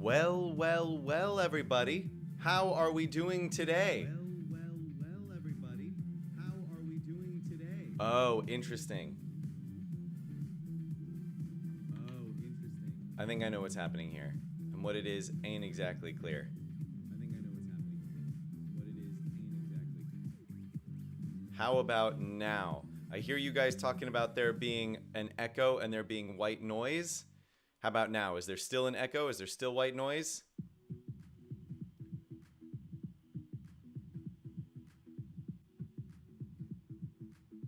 Well, everybody. How are we doing today? Well, everybody. How are we doing today? Oh, interesting. I think I know what's happening here. And what it is ain't exactly clear. How about now? I hear you guys talking about there being an echo and there being white noise. How about now? Is there still an echo? Is there still white noise?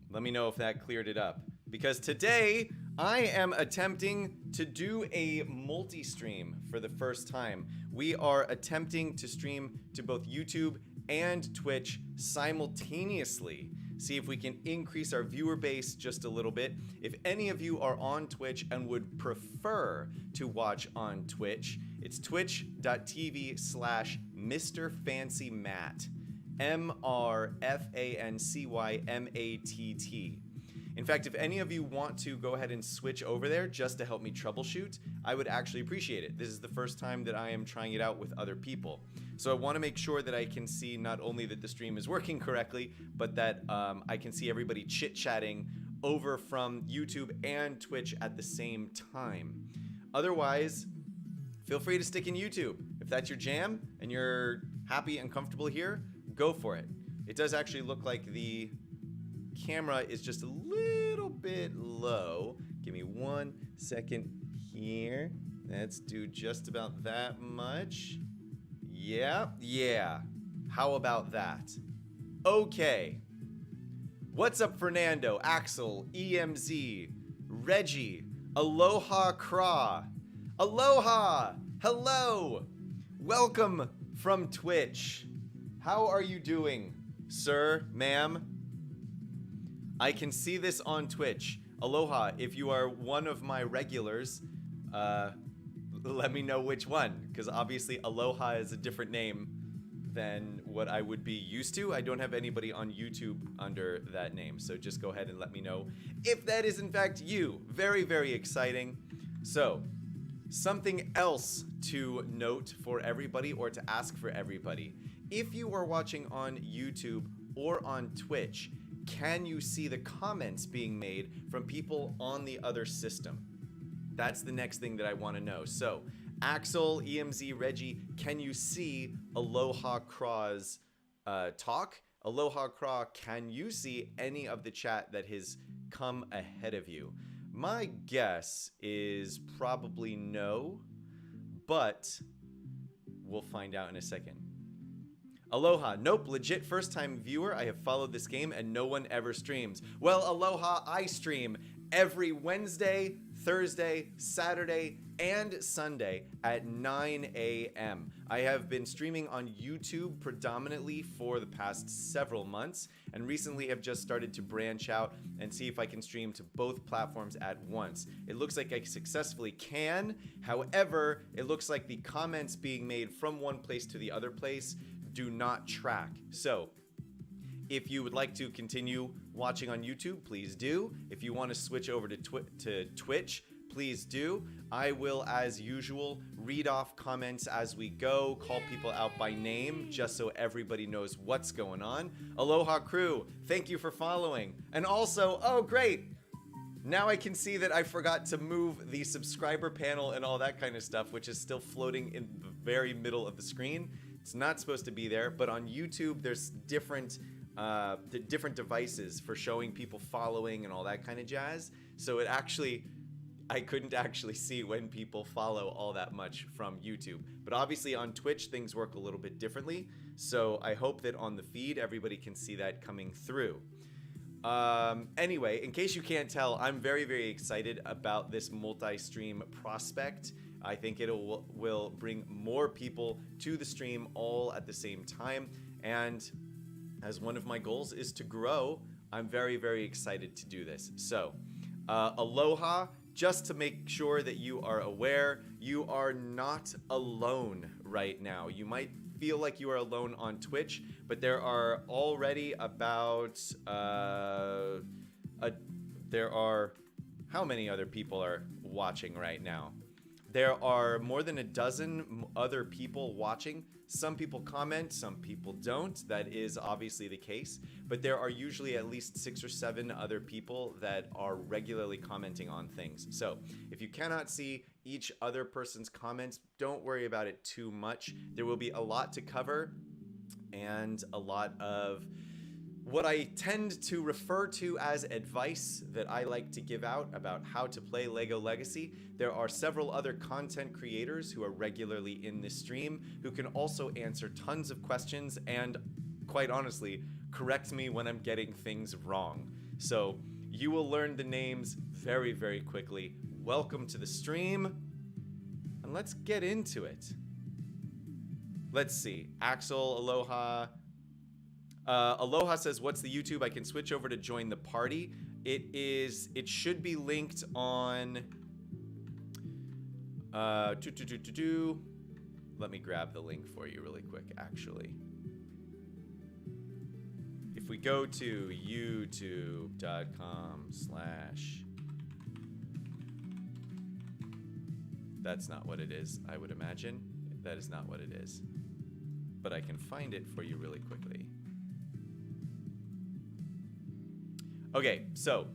Let me know if that cleared it up. Because today, I am attempting to do a multi-stream for the first time. We are attempting to stream to both YouTube and Twitch simultaneously. See if we can increase our viewer base just a little bit. If any of you are on Twitch and would prefer to watch on Twitch, it's twitch.tv/MrFancyMatt. MrFancyMatt. In fact, if any of you want to go ahead and switch over there just to help me troubleshoot, I would actually appreciate it. This is the first time that I am trying it out with other people. So I want to make sure that I can see not only that the stream is working correctly, but that I can see everybody chit-chatting over from YouTube and Twitch at the same time. Otherwise, feel free to stick in YouTube. If that's your jam and you're happy and comfortable here, go for it. It does actually look like the camera is just a little bit low. Give me 1 second here. Let's do just about that much. Yeah. How about that? Okay. What's up, Fernando, Axel, EMZ, Reggie, Aloha Craw. Aloha! Hello! Welcome from Twitch. How are you doing, sir, ma'am? I can see this on Twitch. Aloha, if you are one of my regulars, let me know which one, because obviously Aloha is a different name than what I would be used to. I don't have anybody on YouTube under that name, so just go ahead and let me know if that is in fact you. Very, very exciting. So, something else to note for everybody, or to ask for everybody. If you are watching on YouTube or on Twitch, can you see the comments being made from people on the other system? That's the next thing that I want to know. So, Axel, EMZ, Reggie, can you see Aloha Craw's talk? Aloha Craw, can you see any of the chat that has come ahead of you? My guess is probably no, but we'll find out in a second. Aloha, nope, legit first time viewer. I have followed this game and no one ever streams. Well, Aloha, I stream every Wednesday, Thursday, Saturday, and Sunday at 9 a.m. I have been streaming on YouTube predominantly for the past several months, and recently have just started to branch out and see if I can stream to both platforms at once. It looks like I successfully can. However, it looks like the comments being made from one place to the other place do not track. So, if you would like to continue watching on YouTube, please do. If you want to switch over to Twitch, please do. I will, as usual, read off comments as we go, call people out by name, just so everybody knows what's going on. Aloha crew, thank you for following. And also, oh great, now I can see that I forgot to move the subscriber panel and all that kind of stuff, which is still floating in the very middle of the screen. It's not supposed to be there, but on YouTube, there's different devices for showing people following and all that kind of jazz. So I couldn't actually see when people follow all that much from YouTube. But obviously on Twitch, things work a little bit differently. So I hope that on the feed, everybody can see that coming through. Anyway, in case you can't tell, I'm very, very excited about this multi-stream prospect. I think it will bring more people to the stream all at the same time. And as one of my goals is to grow, I'm very, very excited to do this. So, aloha, just to make sure that you are aware, you are not alone right now. You might feel like you are alone on Twitch, but there are already about, there are, how many other people are watching right now? There are more than a dozen other people watching. Some people comment, some people don't. That is obviously the case. But there are usually at least 6 or 7 other people that are regularly commenting on things. So if you cannot see each other person's comments, don't worry about it too much. There will be a lot to cover and a lot of what I tend to refer to as advice that I like to give out about how to play LEGO Legacy. There are several other content creators who are regularly in this stream who can also answer tons of questions and, quite honestly, correct me when I'm getting things wrong. So you will learn the names very, very quickly. Welcome to the stream, and let's get into it. Let's see. Axel, aloha. Aloha says, what's the YouTube? I can switch over to join the party. It should be linked on let me grab the link for you really quick, actually. If we go to youtube.com/ that's not what it is, I would imagine. That is not what it is. But I can find it for you really quickly. Okay, so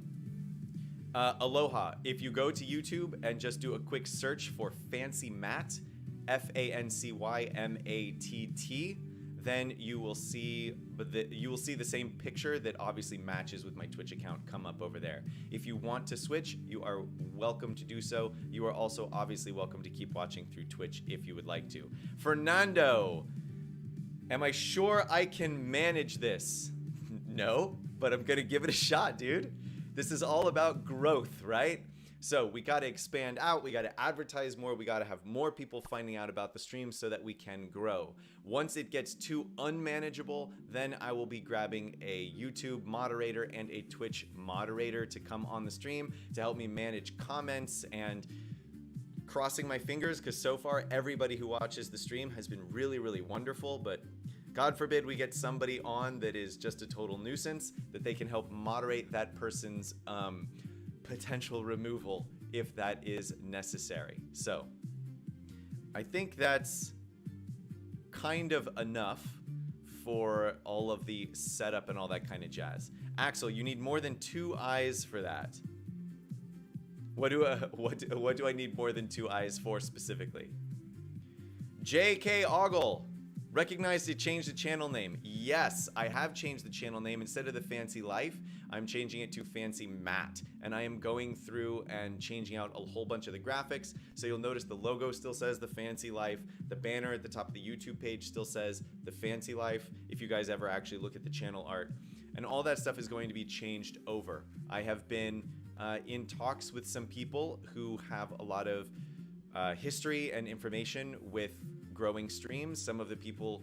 aloha. If you go to YouTube and just do a quick search for Fancy Matt, FANCYMATT, then you will see the same picture that obviously matches with my Twitch account come up over there. If you want to switch, you are welcome to do so. You are also obviously welcome to keep watching through Twitch if you would like to. Fernando, am I sure I can manage this? No, but I'm gonna give it a shot, dude. This is all about growth, right? So we gotta expand out, we gotta advertise more, we gotta have more people finding out about the stream so that we can grow. Once it gets too unmanageable, then I will be grabbing a YouTube moderator and a Twitch moderator to come on the stream to help me manage comments, and crossing my fingers because so far everybody who watches the stream has been really, really wonderful, but God forbid we get somebody on that is just a total nuisance, that they can help moderate that person's potential removal if that is necessary. So I think that's kind of enough for all of the setup and all that kind of jazz. Axel, you need more than 2 eyes for that. What do I need more than 2 eyes for specifically? JK Ogle. Recognize to change the channel name. Yes, I have changed the channel name. Instead of the Fancy Life, I'm changing it to Fancy Matt. And I am going through and changing out a whole bunch of the graphics. So you'll notice the logo still says the Fancy Life. The banner at the top of the YouTube page still says the Fancy Life, if you guys ever actually look at the channel art. And all that stuff is going to be changed over. I have been in talks with some people who have a lot of history and information with growing streams. Some of the people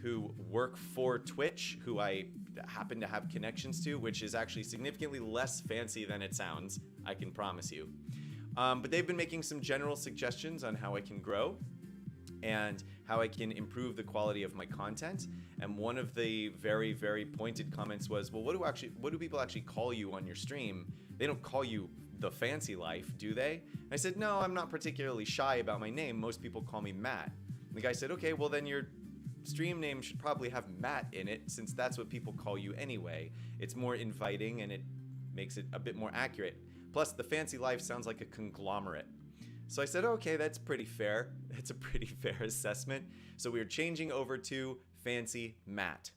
who work for Twitch, who I happen to have connections to, which is actually significantly less fancy than it sounds, I can promise you. But they've been making some general suggestions on how I can grow and how I can improve the quality of my content. And one of the very, very pointed comments was, well, what do people actually call you on your stream? They don't call you the Fancy Life, do they? And I said, no, I'm not particularly shy about my name. Most people call me Matt. And the guy said, okay, well then your stream name should probably have Matt in it, since that's what people call you anyway. It's more inviting and it makes it a bit more accurate. Plus, the Fancy Life sounds like a conglomerate. So I said, okay, that's pretty fair. That's a pretty fair assessment. So we're changing over to Fancy Matt.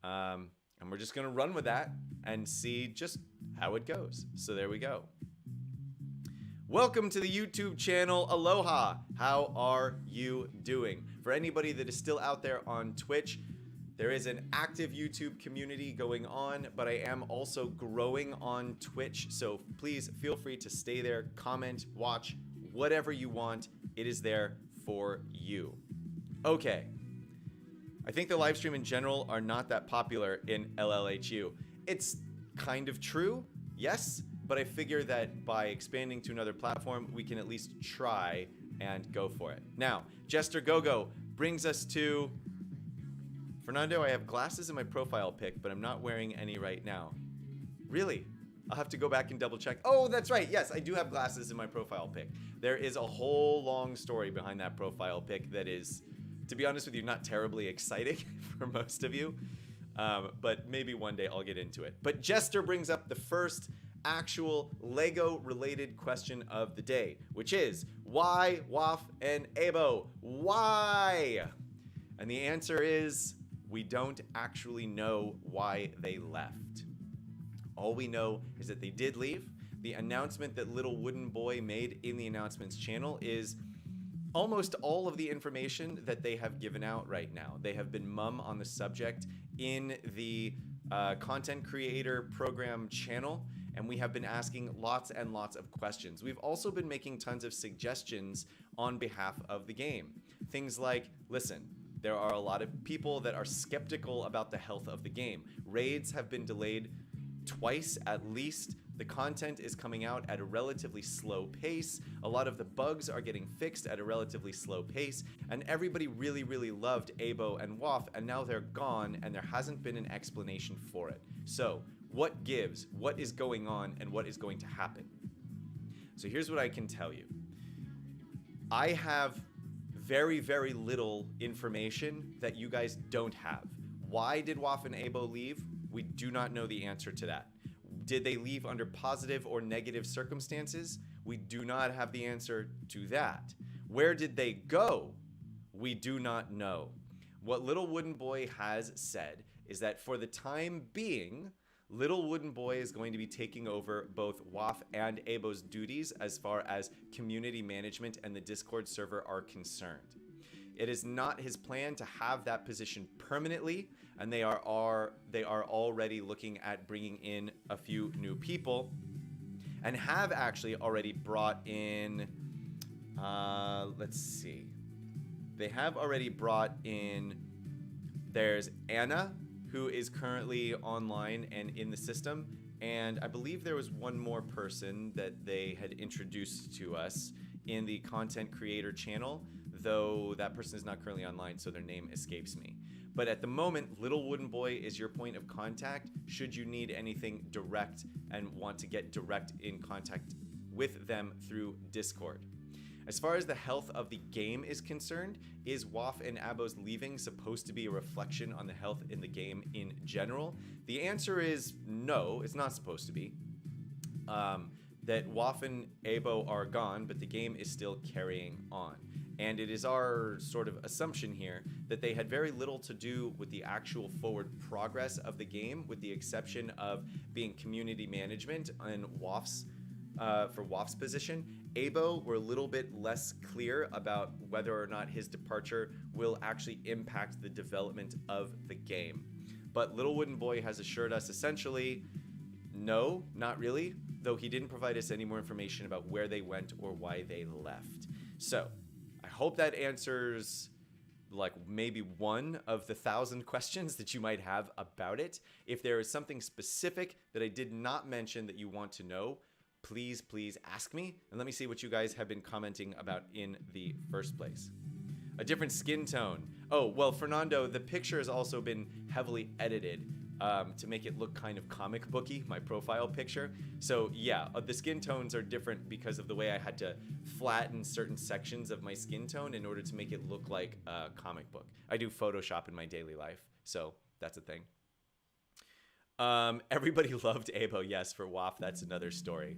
And we're just gonna run with that and see just how it goes. So there we go. Welcome to the YouTube channel. Aloha. How are you doing? For anybody that is still out there on Twitch, there is an active YouTube community going on, but I am also growing on Twitch. So please feel free to stay there, comment, watch, whatever you want. It is there for you. Okay. I think the live stream in general are not that popular in LLHU. It's kind of true, yes. But I figure that by expanding to another platform, we can at least try and go for it. Now, Jester Gogo brings us to Fernando. I have glasses in my profile pic, but I'm not wearing any right now. Really? I'll have to go back and double check. Oh, that's right. Yes, I do have glasses in my profile pic. There is a whole long story behind that profile pic that is, to be honest with you, not terribly exciting for most of you. But maybe one day I'll get into it. But Jester brings up the first actual Lego related question of the day, which is why WAF and Abo? Why? And the answer is we don't actually know why they left. All we know is that they did leave. The announcement that Little Wooden Boy made in the announcements channel is almost all of the information that they have given out right now. They have been mum on the subject in the content creator program channel, and we have been asking lots and lots of questions. We've also been making tons of suggestions on behalf of the game. Things like, listen, there are a lot of people that are skeptical about the health of the game. Raids have been delayed twice at least. The content is coming out at a relatively slow pace. A lot of the bugs are getting fixed at a relatively slow pace. And everybody really, really loved Abo and WAF, and now they're gone, and there hasn't been an explanation for it. So, what gives? What is going on, and what is going to happen? So here's what I can tell you. I have very, very little information that you guys don't have. Why did WAF and Abo leave? We do not know the answer to that. Did they leave under positive or negative circumstances? We do not have the answer to that. Where did they go? We do not know. What Little Wooden Boy has said is that for the time being, Little Wooden Boy is going to be taking over both WAF and Abo's duties as far as community management and the Discord server are concerned. It is not his plan to have that position permanently, and they are already looking at bringing in a few new people, and have actually already brought in, let's see, they have already brought in, there's Anna, who is currently online and in the system, and I believe there was one more person that they had introduced to us in the content creator channel, though that person is not currently online, so their name escapes me. But at the moment, Little Wooden Boy is your point of contact should you need anything direct and want to get direct in contact with them through Discord. As far as the health of the game is concerned, is WAF and Abo's leaving supposed to be a reflection on the health in the game in general? The answer is no, it's not supposed to be. That WAF and Abo are gone, but the game is still carrying on. And it is our sort of assumption here that they had very little to do with the actual forward progress of the game, with the exception of being community management and WAF's, for WAF's position. Abo were a little bit less clear about whether or not his departure will actually impact the development of the game. But Little Wooden Boy has assured us essentially, no, not really, though he didn't provide us any more information about where they went or why they left. So, I hope that answers like maybe one of the 1,000 questions that you might have about it. If there is something specific that I did not mention that you want to know, please ask me, and let me see what you guys have been commenting about in the first place. A different skin tone. Oh, well, Fernando, the picture has also been heavily edited to make it look kind of comic booky, my profile picture. So yeah, the skin tones are different because of the way I had to flatten certain sections of my skin tone in order to make it look like a comic book. I do Photoshop in my daily life, so that's a thing. Everybody loved Abo, yes, for WAF, that's another story.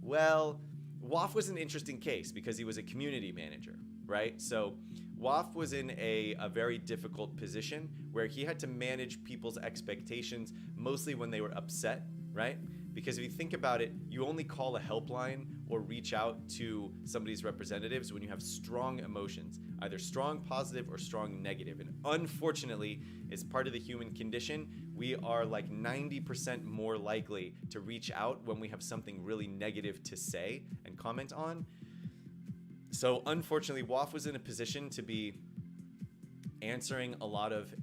Well, WAF was an interesting case because he was a community manager, right? So WAF was in a very difficult position where he had to manage people's expectations mostly when they were upset, right? Because if you think about it, you only call a helpline or reach out to somebody's representatives when you have strong emotions, either strong positive or strong negative. And unfortunately, it's part of the human condition. We are like 90% more likely to reach out when we have something really negative to say and comment on. So unfortunately, WAF was in a position to be answering a lot of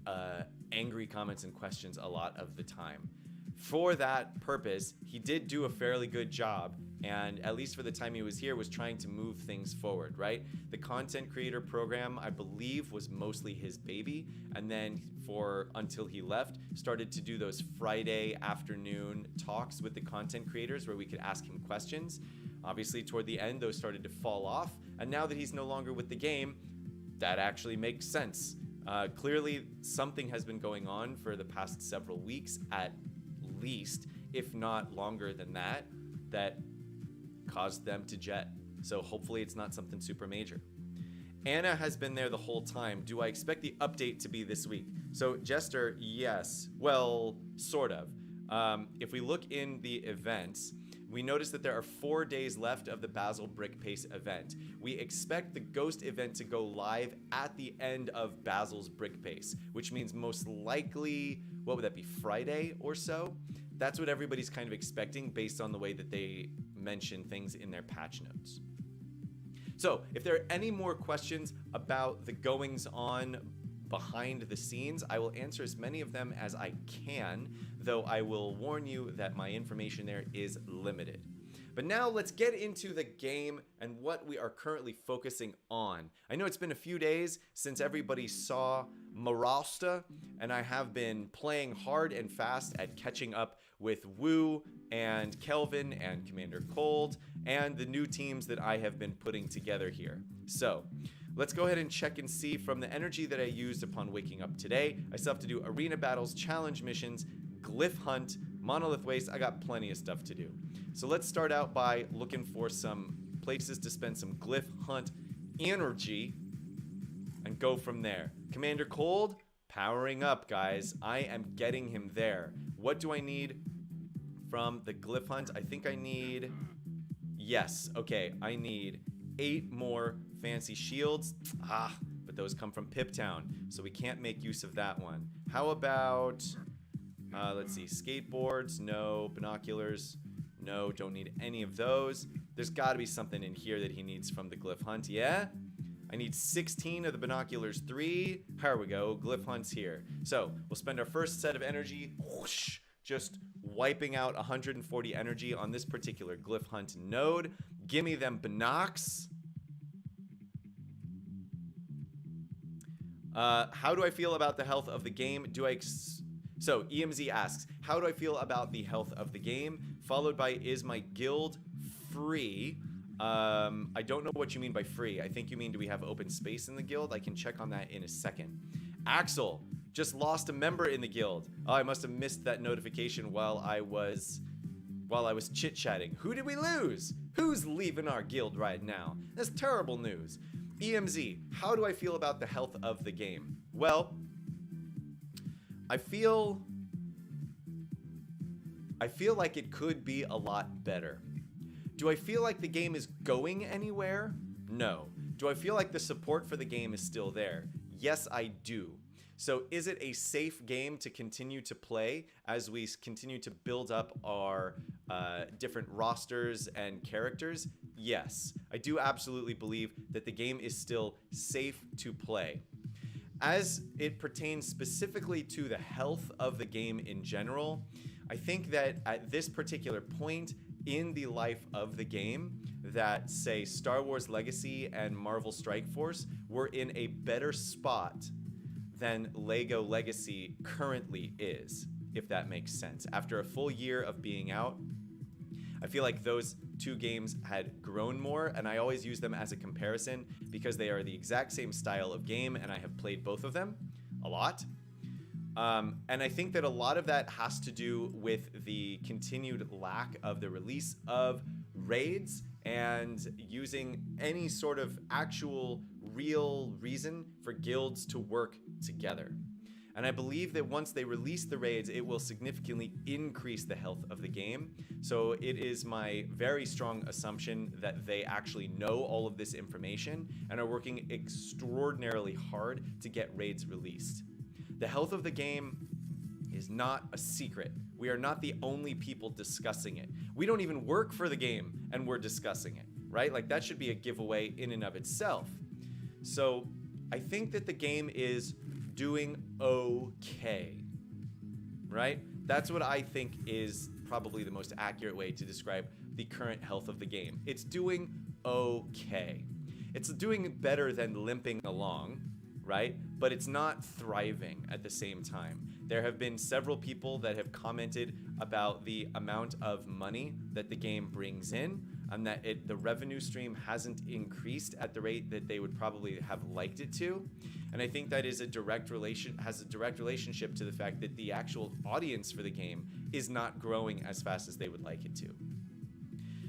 angry comments and questions a lot of the time. for that purpose, he did do a fairly good job, and at least for the time he was here, was trying to move things forward, right? The content creator program, I believe, was mostly his baby, and then until he left, started to do those Friday afternoon talks with the content creators where we could ask him questions. Obviously, toward the end, those started to fall off, and now that he's no longer with the game, that actually makes sense. Clearly, something has been going on for the past several weeks, at least, if not longer than that, that caused them to jet. So hopefully it's not something super major. Anna has been there the whole time. Do I expect the update to be this week? So Jester, yes. Well, sort of. If we look in the events, we notice that there are 4 days left of the Basil Brick Pace event. We expect the Ghost event to go live at the end of Basil's Brick Pace, which means most likely, what would that be, Friday or so? That's what everybody's kind of expecting based on the way that they mention things in their patch notes. So if there are any more questions about the goings on behind the scenes, I will answer as many of them as I can, though I will warn you that my information there is limited. But now let's get into the game and what we are currently focusing on. I know it's been a few days since everybody saw Marasta, and I have been playing hard and fast at catching up with Wu and Kelvin and Commander Cold and the new teams that I have been putting together here. So let's go ahead and check and see from the energy that I used upon waking up today. I still have to do arena battles, challenge missions, glyph hunt, monolith waste. I got plenty of stuff to do. So let's start out by looking for some places to spend some glyph hunt energy and go from there. Commander Cold, powering up, guys. I am getting him there. What do I need from the glyph hunt? I think I need... Yes, okay. I need 8 more fancy shields. But those come from Piptown, so we can't make use of that one. How about... let's see. Skateboards? No. Binoculars? No, don't need any of those. There's got to be something in here that he needs from the glyph hunt, yeah? I need 16 of the binoculars 3. Here we go, glyph hunt's here. So we'll spend our first set of energy, whoosh, just wiping out 140 energy on this particular glyph hunt node. Gimme them binocs. How do I feel about the health of the game? So EMZ asks, how do I feel about the health of the game? Followed by, is my guild free? I don't know what you mean by free. I think you mean, do we have open space in the guild? I can check on that in a second. Axel, just lost a member in the guild. Oh, I must have missed that notification while I was chit-chatting. Who did we lose? Who's leaving our guild right now? That's terrible news. EMZ, how do I feel about the health of the game? Well, I feel like it could be a lot better. Do I feel like the game is going anywhere? No. Do I feel like the support for the game is still there? Yes, I do. So is it a safe game to continue to play as we continue to build up our different rosters and characters? Yes. I do absolutely believe that the game is still safe to play. As it pertains specifically to the health of the game in general, I think that at this particular point in the life of the game, that, say, Star Wars Legacy and Marvel Strike Force were in a better spot than LEGO Legacy currently is, if that makes sense. After a full year of being out, I feel like those two games had grown more, and I always use them as a comparison because they are the exact same style of game, and I have played both of them a lot. And I think that a lot of that has to do with the continued lack of the release of raids and using any sort of actual real reason for guilds to work together. And I believe that once they release the raids, it will significantly increase the health of the game. So it is my very strong assumption that they actually know all of this information and are working extraordinarily hard to get raids released. The health of the game is not a secret. We are not the only people discussing it. We don't even work for the game and we're discussing it, right? Like, that should be a giveaway in and of itself. So I think that the game is doing okay, right? That's what I think is probably the most accurate way to describe the current health of the game. It's doing okay. It's doing better than limping along, right? But it's not thriving at the same time. There have been several people that have commented about the amount of money that the game brings in, and that the revenue stream hasn't increased at the rate that they would probably have liked it to. And I think that has a direct relationship to the fact that the actual audience for the game is not growing as fast as they would like it to.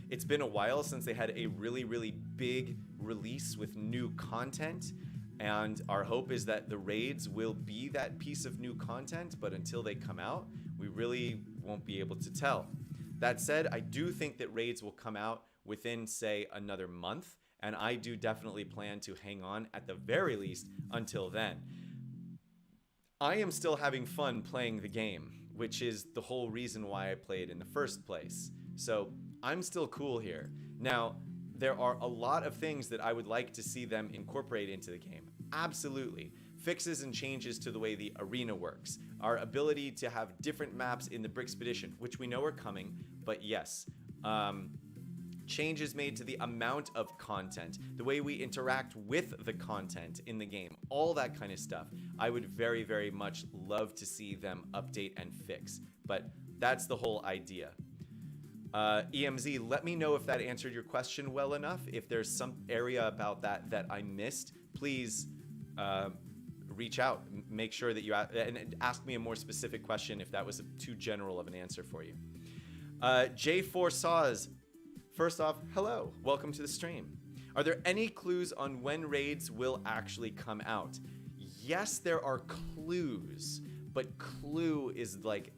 It's been a while since they had a really, really big release with new content, and our hope is that the raids will be that piece of new content, but until they come out, we really won't be able to tell. That said, I do think that raids will come out within, say, another month, and I do definitely plan to hang on at the very least until then. I am still having fun playing the game, which is the whole reason why I played in the first place. So I'm still cool here. Now, there are a lot of things that I would like to see them incorporate into the game. Absolutely. Fixes and changes to the way the arena works. Our ability to have different maps in the Brickspedition, which we know are coming, but yes. Changes made to the amount of content, the way we interact with the content in the game, all that kind of stuff. I would very, very much love to see them update and fix, but that's the whole idea. EMZ, let me know if that answered your question well enough. If there's some area about that I missed, please reach out. Make sure that you and ask me a more specific question if that was too general of an answer for you. J4 Saws, first off, hello, welcome to the stream. Are there any clues on when raids will actually come out? Yes, there are clues, but clue is like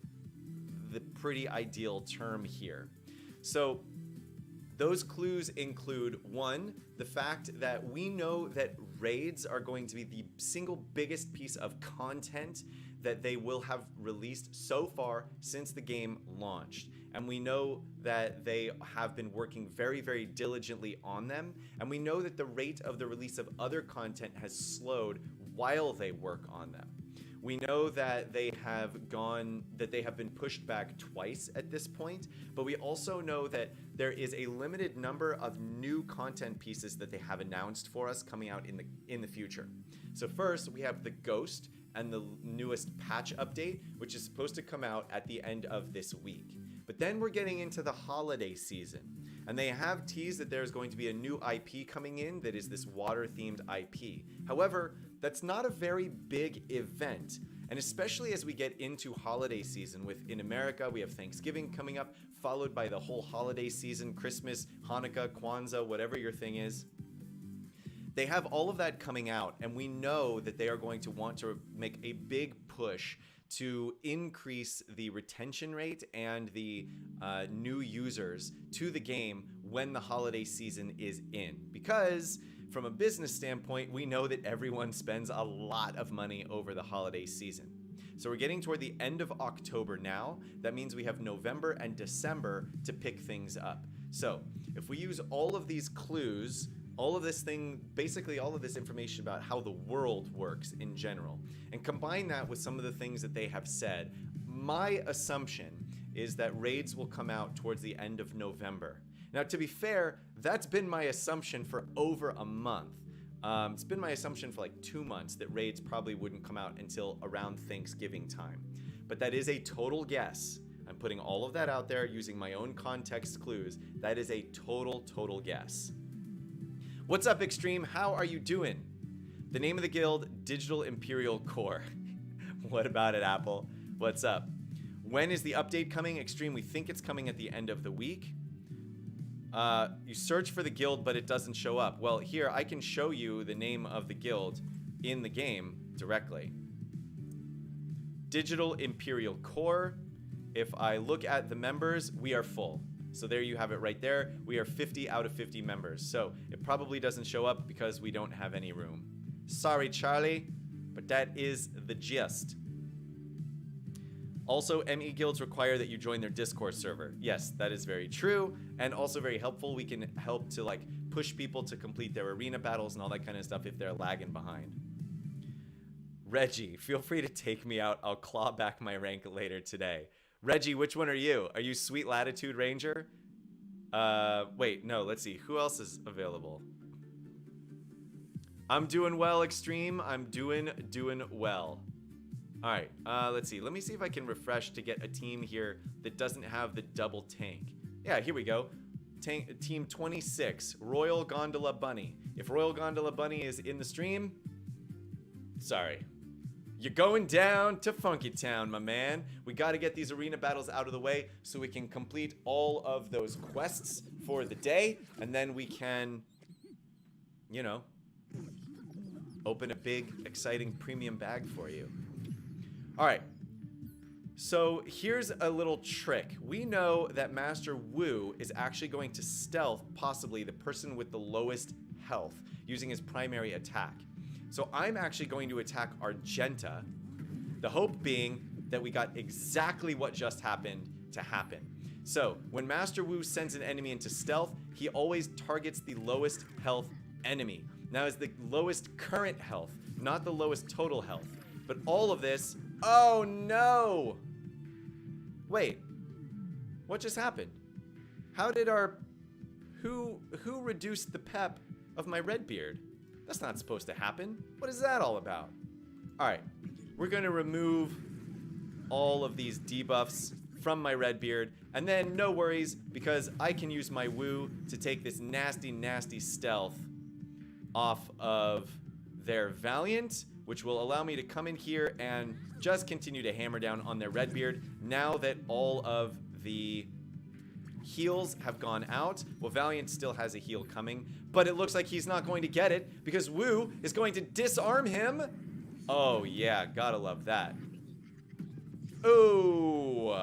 the pretty ideal term here. So those clues include, one, the fact that we know that raids are going to be the single biggest piece of content that they will have released so far since the game launched. And we know that they have been working very, very diligently on them. And we know that the rate of the release of other content has slowed while they work on them. We know that they have been pushed back twice at this point, but we also know that there is a limited number of new content pieces that they have announced for us coming out in the future. So first, we have the Ghost and the newest patch update, which is supposed to come out at the end of this week. But then we're getting into the holiday season, and they have teased that there's going to be a new IP coming in that is this water-themed IP. However, that's not a very big event, and especially as we get into holiday season. In America, we have Thanksgiving coming up, followed by the whole holiday season, Christmas, Hanukkah, Kwanzaa, whatever your thing is. They have all of that coming out, and we know that they are going to want to make a big push to increase the retention rate and the new users to the game when the holiday season is in. Because from a business standpoint, we know that everyone spends a lot of money over the holiday season. So we're getting toward the end of October now. That means we have November and December to pick things up. So if we use all of these clues, basically all of this information about how the world works in general, and combine that with some of the things that they have said, my assumption is that raids will come out towards the end of November. Now, to be fair, that's been my assumption for over a month. It's been my assumption for like 2 months that raids probably wouldn't come out until around Thanksgiving time. But that is a total guess. I'm putting all of that out there using my own context clues. That is a total guess. What's up, Extreme? How are you doing? The name of the guild, Digital Imperial Corps. What about it, Apple? What's up? When is the update coming? Extreme, we think it's coming at the end of the week. You search for the guild, but it doesn't show up. Well, here, I can show you the name of the guild in the game directly. Digital Imperial Corps. If I look at the members, we are full. So there you have it right there. We are 50 out of 50 members. So it probably doesn't show up because we don't have any room. Sorry, Charlie, but that is the gist. Also, ME guilds require that you join their Discord server. Yes, that is very true, and also very helpful. We can help to like push people to complete their arena battles and all that kind of stuff if they're lagging behind. Reggie, feel free to take me out. I'll claw back my rank later today. Reggie, which one are you? Are you Sweet Latitude Ranger? Wait, no, let's see. Who else is available? I'm doing well, Extreme. I'm doing well. All right, let's see. Let me see if I can refresh to get a team here that doesn't have the double tank. Yeah, here we go. Team 26, Royal Gondola Bunny. If Royal Gondola Bunny is in the stream, sorry. You're going down to Funky Town, my man. We got to get these arena battles out of the way so we can complete all of those quests for the day. And then we can, you know, open a big, exciting premium bag for you. All right. So here's a little trick. We know that Master Wu is actually going to stealth possibly the person with the lowest health using his primary attack. So I'm actually going to attack Argenta, the hope being that we got exactly what just happened to happen. So when Master Wu sends an enemy into stealth, he always targets the lowest health enemy. Now it's the lowest current health, not the lowest total health. But all of this, oh no! Wait, what just happened? How did who reduced the pep of my Redbeard? That's not supposed to happen. What is that all about? All right, we're gonna remove all of these debuffs from my Redbeard, and then no worries, because I can use my Wu to take this nasty, nasty stealth off of their Valiant, which will allow me to come in here and just continue to hammer down on their Redbeard now that all of the heals have gone out. Well, Valiant still has a heal coming, but it looks like he's not going to get it because Wu is going to disarm him. Oh yeah, gotta love that. Ooh.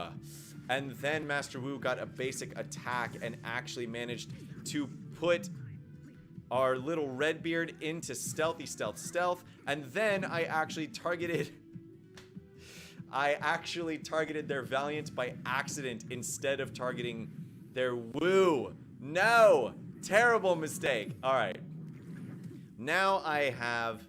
And then Master Wu got a basic attack and actually managed to put our little Redbeard into stealthy stealth. And then I actually targeted their Valiant by accident instead of targeting their Wu. No! Terrible mistake. All right. Now I have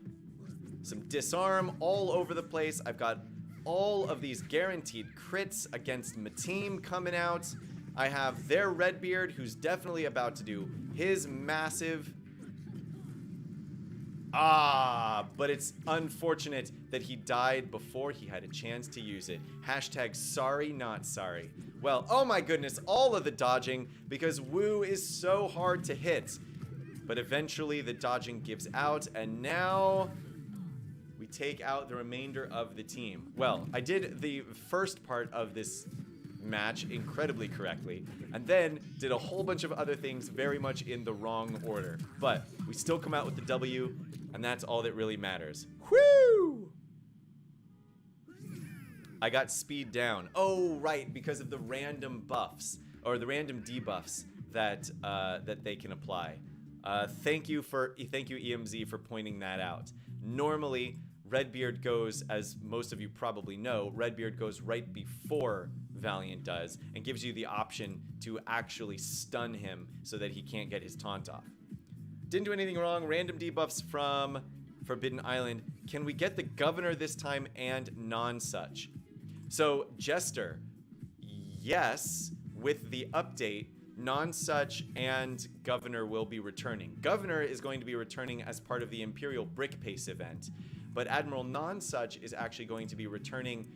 some disarm all over the place. I've got all of these guaranteed crits against my team coming out. I have their Redbeard, who's definitely about to do his massive... but it's unfortunate that he died before he had a chance to use it. Hashtag sorry, not sorry. Well, oh my goodness, all of the dodging, because Wu is so hard to hit. But eventually the dodging gives out, and now we take out the remainder of the team. Well, I did the first part of this match incredibly correctly, and then did a whole bunch of other things very much in the wrong order. But we still come out with the W, and that's all that really matters. Whoo! I got speed down. Oh, right, because of the random buffs, or the random debuffs that that they can apply. Thank you EMZ for pointing that out. Normally, Redbeard goes, as most of you probably know, Redbeard goes right before Valiant does and gives you the option to actually stun him so that he can't get his taunt off. Didn't do anything wrong. Random debuffs from Forbidden Island. Can we get the Governor this time and non-such? So, Jester, yes, with the update, non-such and Governor will be returning. Governor is going to be returning as part of the Imperial Brick Pace event, but Admiral Non-Such is actually going to be returning,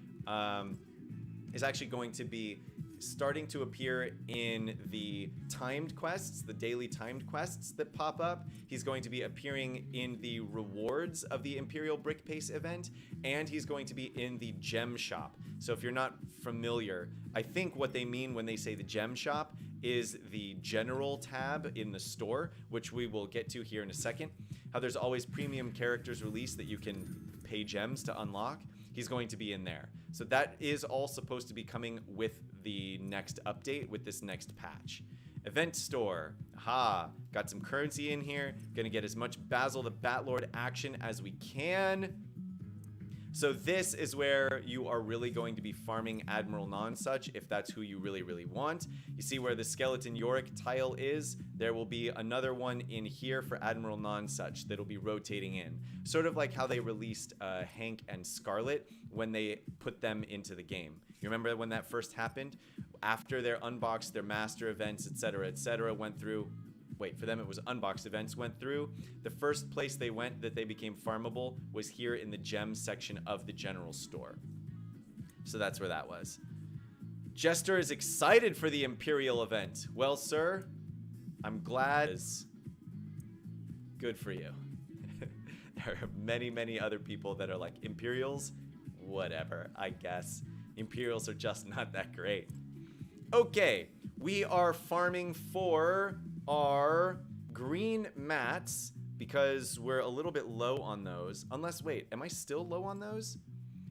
starting to appear in the timed quests, the daily timed quests that pop up. He's going to be appearing in the rewards of the Imperial Brick Pace event, and he's going to be in the gem shop. So if you're not familiar, I think what they mean when they say the gem shop is the general tab in the store, which we will get to here in a second. How there's always premium characters released that you can pay gems to unlock. He's going to be in there. So that is all supposed to be coming with the next update, with this next patch. Event store. Aha, got some currency in here. Gonna get as much Basil the Batlord action as we can. So this is where you are really going to be farming Admiral Nonsuch if that's who you really, really want. You see where the Skeleton Yorick tile is? There will be another one in here for Admiral Nonsuch that'll be rotating in. Sort of like how they released Hank and Scarlet when they put them into the game. You remember when that first happened? After their unboxed, their master events, etc., went through... Wait, for them it was unboxed events went through. The first place they went that they became farmable was here in the gems section of the general store. So that's where that was. Jester is excited for the Imperial event. Well, sir, I'm glad. Good for you. There are many, many other people that are like, Imperials? Whatever, I guess. Imperials are just not that great. Okay, we are farming for our green mats because we're a little bit low on those. Unless, wait, am I still low on those?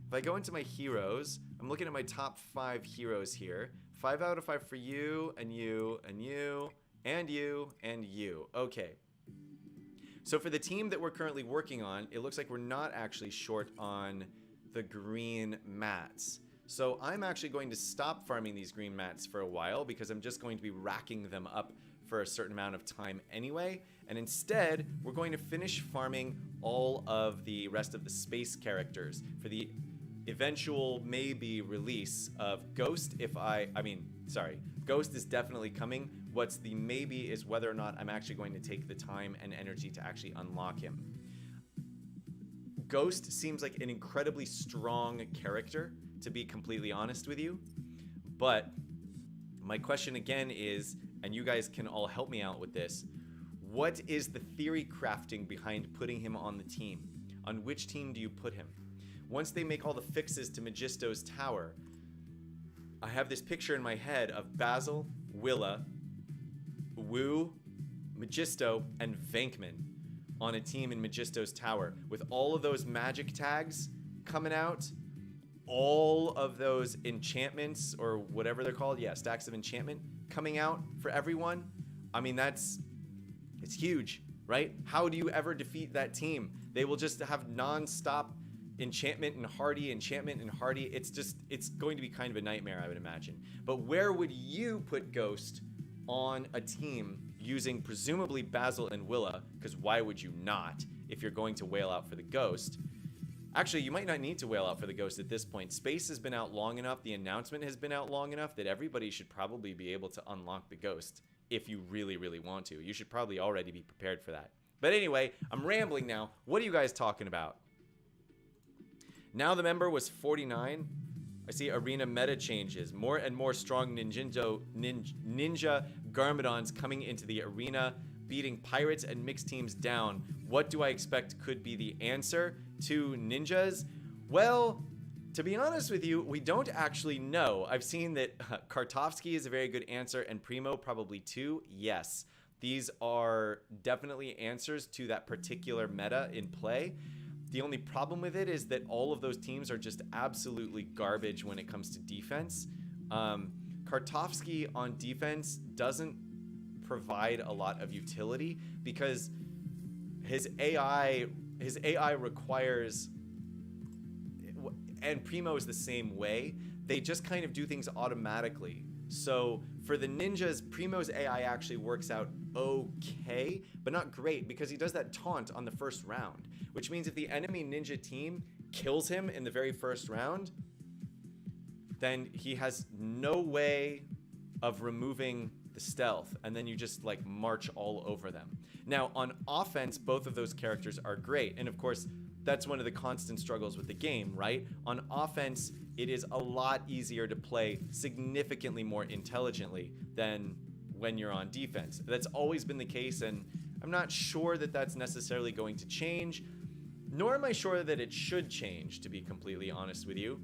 If I go into my heroes, I'm looking at my top 5 heroes here. 5 out of 5 for you, and you, and you, and you, and you. Okay. So for the team that we're currently working on, it looks like we're not actually short on the green mats. So I'm actually going to stop farming these green mats for a while because I'm just going to be racking them up for a certain amount of time anyway. And instead, we're going to finish farming all of the rest of the space characters for the eventual maybe release of Ghost. Ghost is definitely coming. What's the maybe is whether or not I'm actually going to take the time and energy to actually unlock him. Ghost seems like an incredibly strong character, to be completely honest with you. But my question again is, and you guys can all help me out with this, what is the theory crafting behind putting him on the team? On which team do you put him? Once they make all the fixes to Megisto's tower, I have this picture in my head of Basil, Willa, Wu, Megisto, and Venkman on a team in Megisto's tower with all of those magic tags coming out, all of those enchantments or whatever they're called, yeah, stacks of enchantment coming out for everyone. I mean, it's huge, right? How do you ever defeat that team? They will just have non-stop enchantment and hardy, enchantment and hardy. It's going to be kind of a nightmare, I would imagine. But where would you put Ghost on a team using presumably Basil and Willa? Because why would you not if you're going to whale out for the Ghost? Actually, you might not need to whale out for the Ghost at this point. Space has been out long enough, the announcement has been out long enough that everybody should probably be able to unlock the Ghost if you really, really want to. You should probably already be prepared for that. But anyway, I'm rambling now. What are you guys talking about? Now the member was 49. I see arena meta changes. More and more strong ninja Garmadons coming into the arena, beating pirates and mixed teams down. What do I expect could be the answer to ninjas? Well, to be honest with you, we don't actually know. I've seen that Kartovsky is a very good answer and Primo probably too. Yes, these are definitely answers to that particular meta in play. The only problem with it is that all of those teams are just absolutely garbage when it comes to defense. Kartovsky on defense doesn't provide a lot of utility because his AI requires, and Primo is the same way, they just kind of do things automatically. So for the ninjas, Primo's AI actually works out okay, but not great because he does that taunt on the first round, which means if the enemy ninja team kills him in the very first round, then he has no way of removing the stealth, and then you just like march all over them. Now on offense, both of those characters are great, and of course that's one of the constant struggles with the game, right? On offense, it is a lot easier to play significantly more intelligently than when you're on defense. That's always been the case, and I'm not sure that that's necessarily going to change, nor am I sure that it should change, to be completely honest with you.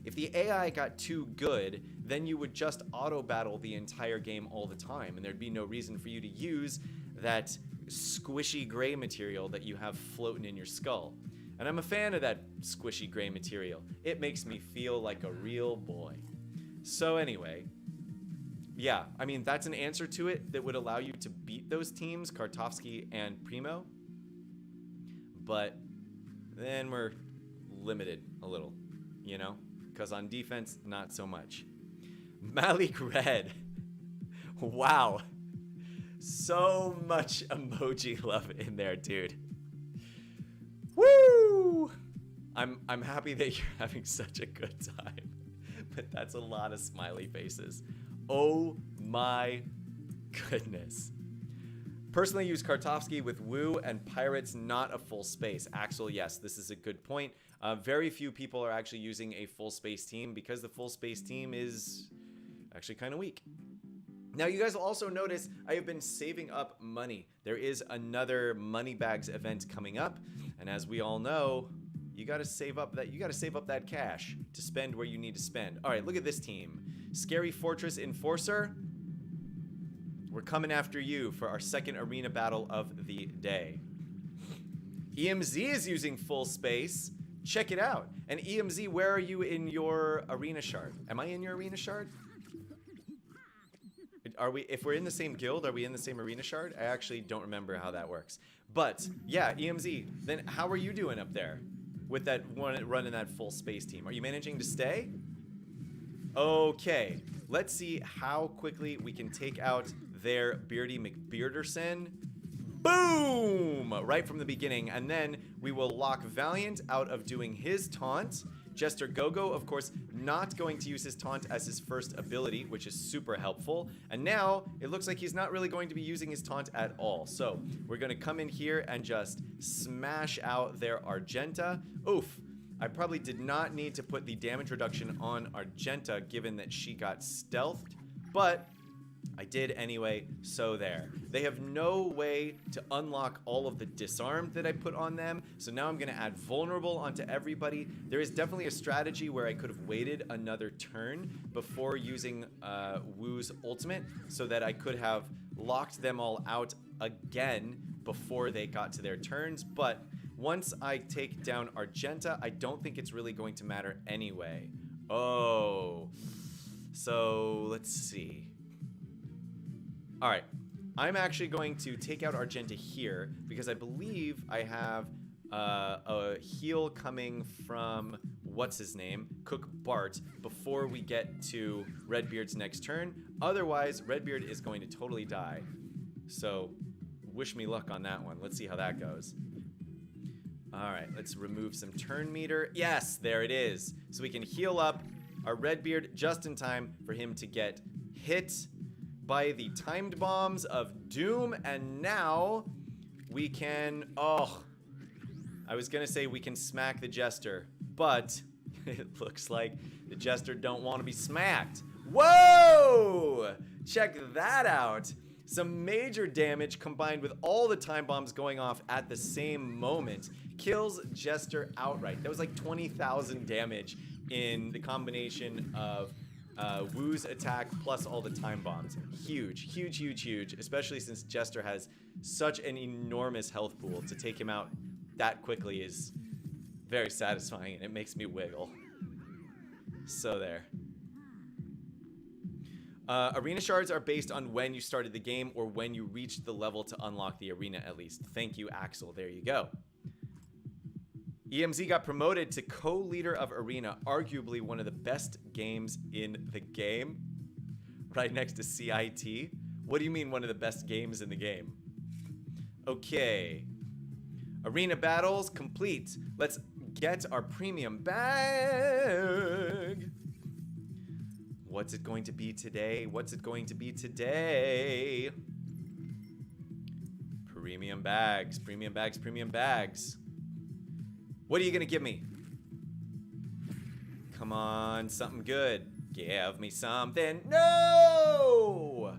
If the AI got too good, then you would just auto-battle the entire game all the time, and there'd be no reason for you to use that squishy gray material that you have floating in your skull. And I'm a fan of that squishy gray material. It makes me feel like a real boy. So anyway, yeah, I mean, that's an answer to it that would allow you to beat those teams, Kartovsky and Primo. But then we're limited a little, you know? Because on defense, not so much. Malik Red. Wow. So much emoji love in there, dude. Woo! I'm happy that you're having such a good time. But that's a lot of smiley faces. Oh my goodness. Personally use Kartovsky with Woo and Pirates, not a full space. Axel, yes, this is a good point. Very few people are actually using a full space team because the full space team is actually kind of weak. Now, you guys will also notice I have been saving up money. There is another Money Bags event coming up, and as we all know, you gotta save up that cash to spend where you need to spend. All right, look at this team. Scary Fortress Enforcer. We're coming after you for our second arena battle of the day. EMZ is using full space. Check it out. And EMZ, where are you in your arena shard? Am I in your arena shard? Are we, if we're in the same guild, are we in the same arena shard? I actually don't remember how that works. But yeah, EMZ, then how are you doing up there with that one running that full space team? Are you managing to stay? Okay, let's see how quickly we can take out their Beardy McBearderson. Boom! Right from the beginning. And then we will lock Valiant out of doing his taunt. Jester Gogo, of course, not going to use his taunt as his first ability, which is super helpful. And now it looks like he's not really going to be using his taunt at all. So we're going to come in here and just smash out their Argenta. Oof. I probably did not need to put the damage reduction on Argenta given that she got stealthed, but I did anyway, so there. They have no way to unlock all of the disarmed that I put on them, so now I'm going to add vulnerable onto everybody. There is definitely a strategy where I could have waited another turn before using Woo's ultimate so that I could have locked them all out again before they got to their turns, but once I take down Argenta, I don't think it's really going to matter anyway. Oh, so let's see. All right, I'm actually going to take out Argenta here because I believe I have a heal coming from, what's his name, Cook Bart, before we get to Redbeard's next turn. Otherwise, Redbeard is going to totally die. So wish me luck on that one. Let's see how that goes. All right, let's remove some turn meter. Yes, there it is. So we can heal up our Redbeard just in time for him to get hit by the timed bombs of doom. And now we can, oh, I was gonna say we can smack the Jester, but it looks like the Jester don't want to be smacked. Whoa! Check that out. Some major damage combined with all the time bombs going off at the same moment kills Jester outright. That was like 20,000 damage in the combination of Woo's attack plus all the time bombs. Huge, huge, huge, huge, especially since Jester has such an enormous health pool. To take him out that quickly is very satisfying, and it makes me wiggle. So there. Arena shards are based on when you started the game or when you reached the level to unlock the arena, at least. Thank you, Axel. There you go. EMZ got promoted to co-leader of Arena, arguably one of the best games in the game. Right next to CIT. What do you mean one of the best games in the game? Okay. Arena battles complete. Let's get our premium bag. What's it going to be today? What's it going to be today? Premium bags, premium bags, premium bags. What are you gonna give me? Come on, something good. Give me something. No!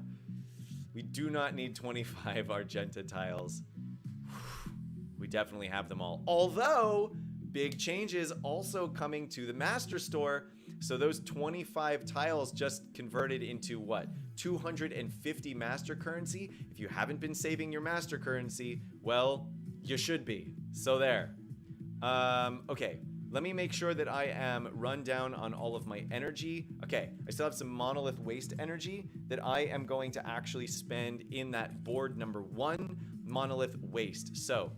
We do not need 25 Argenta tiles. We definitely have them all. Although, big changes also coming to the Master Store. So those 25 tiles just converted into what? 250 master currency? If you haven't been saving your master currency, well, you should be. So there. Okay, let me make sure that I am run down on all of my energy. Okay, I still have some monolith waste energy that I am going to actually spend in that board number 1, monolith waste. So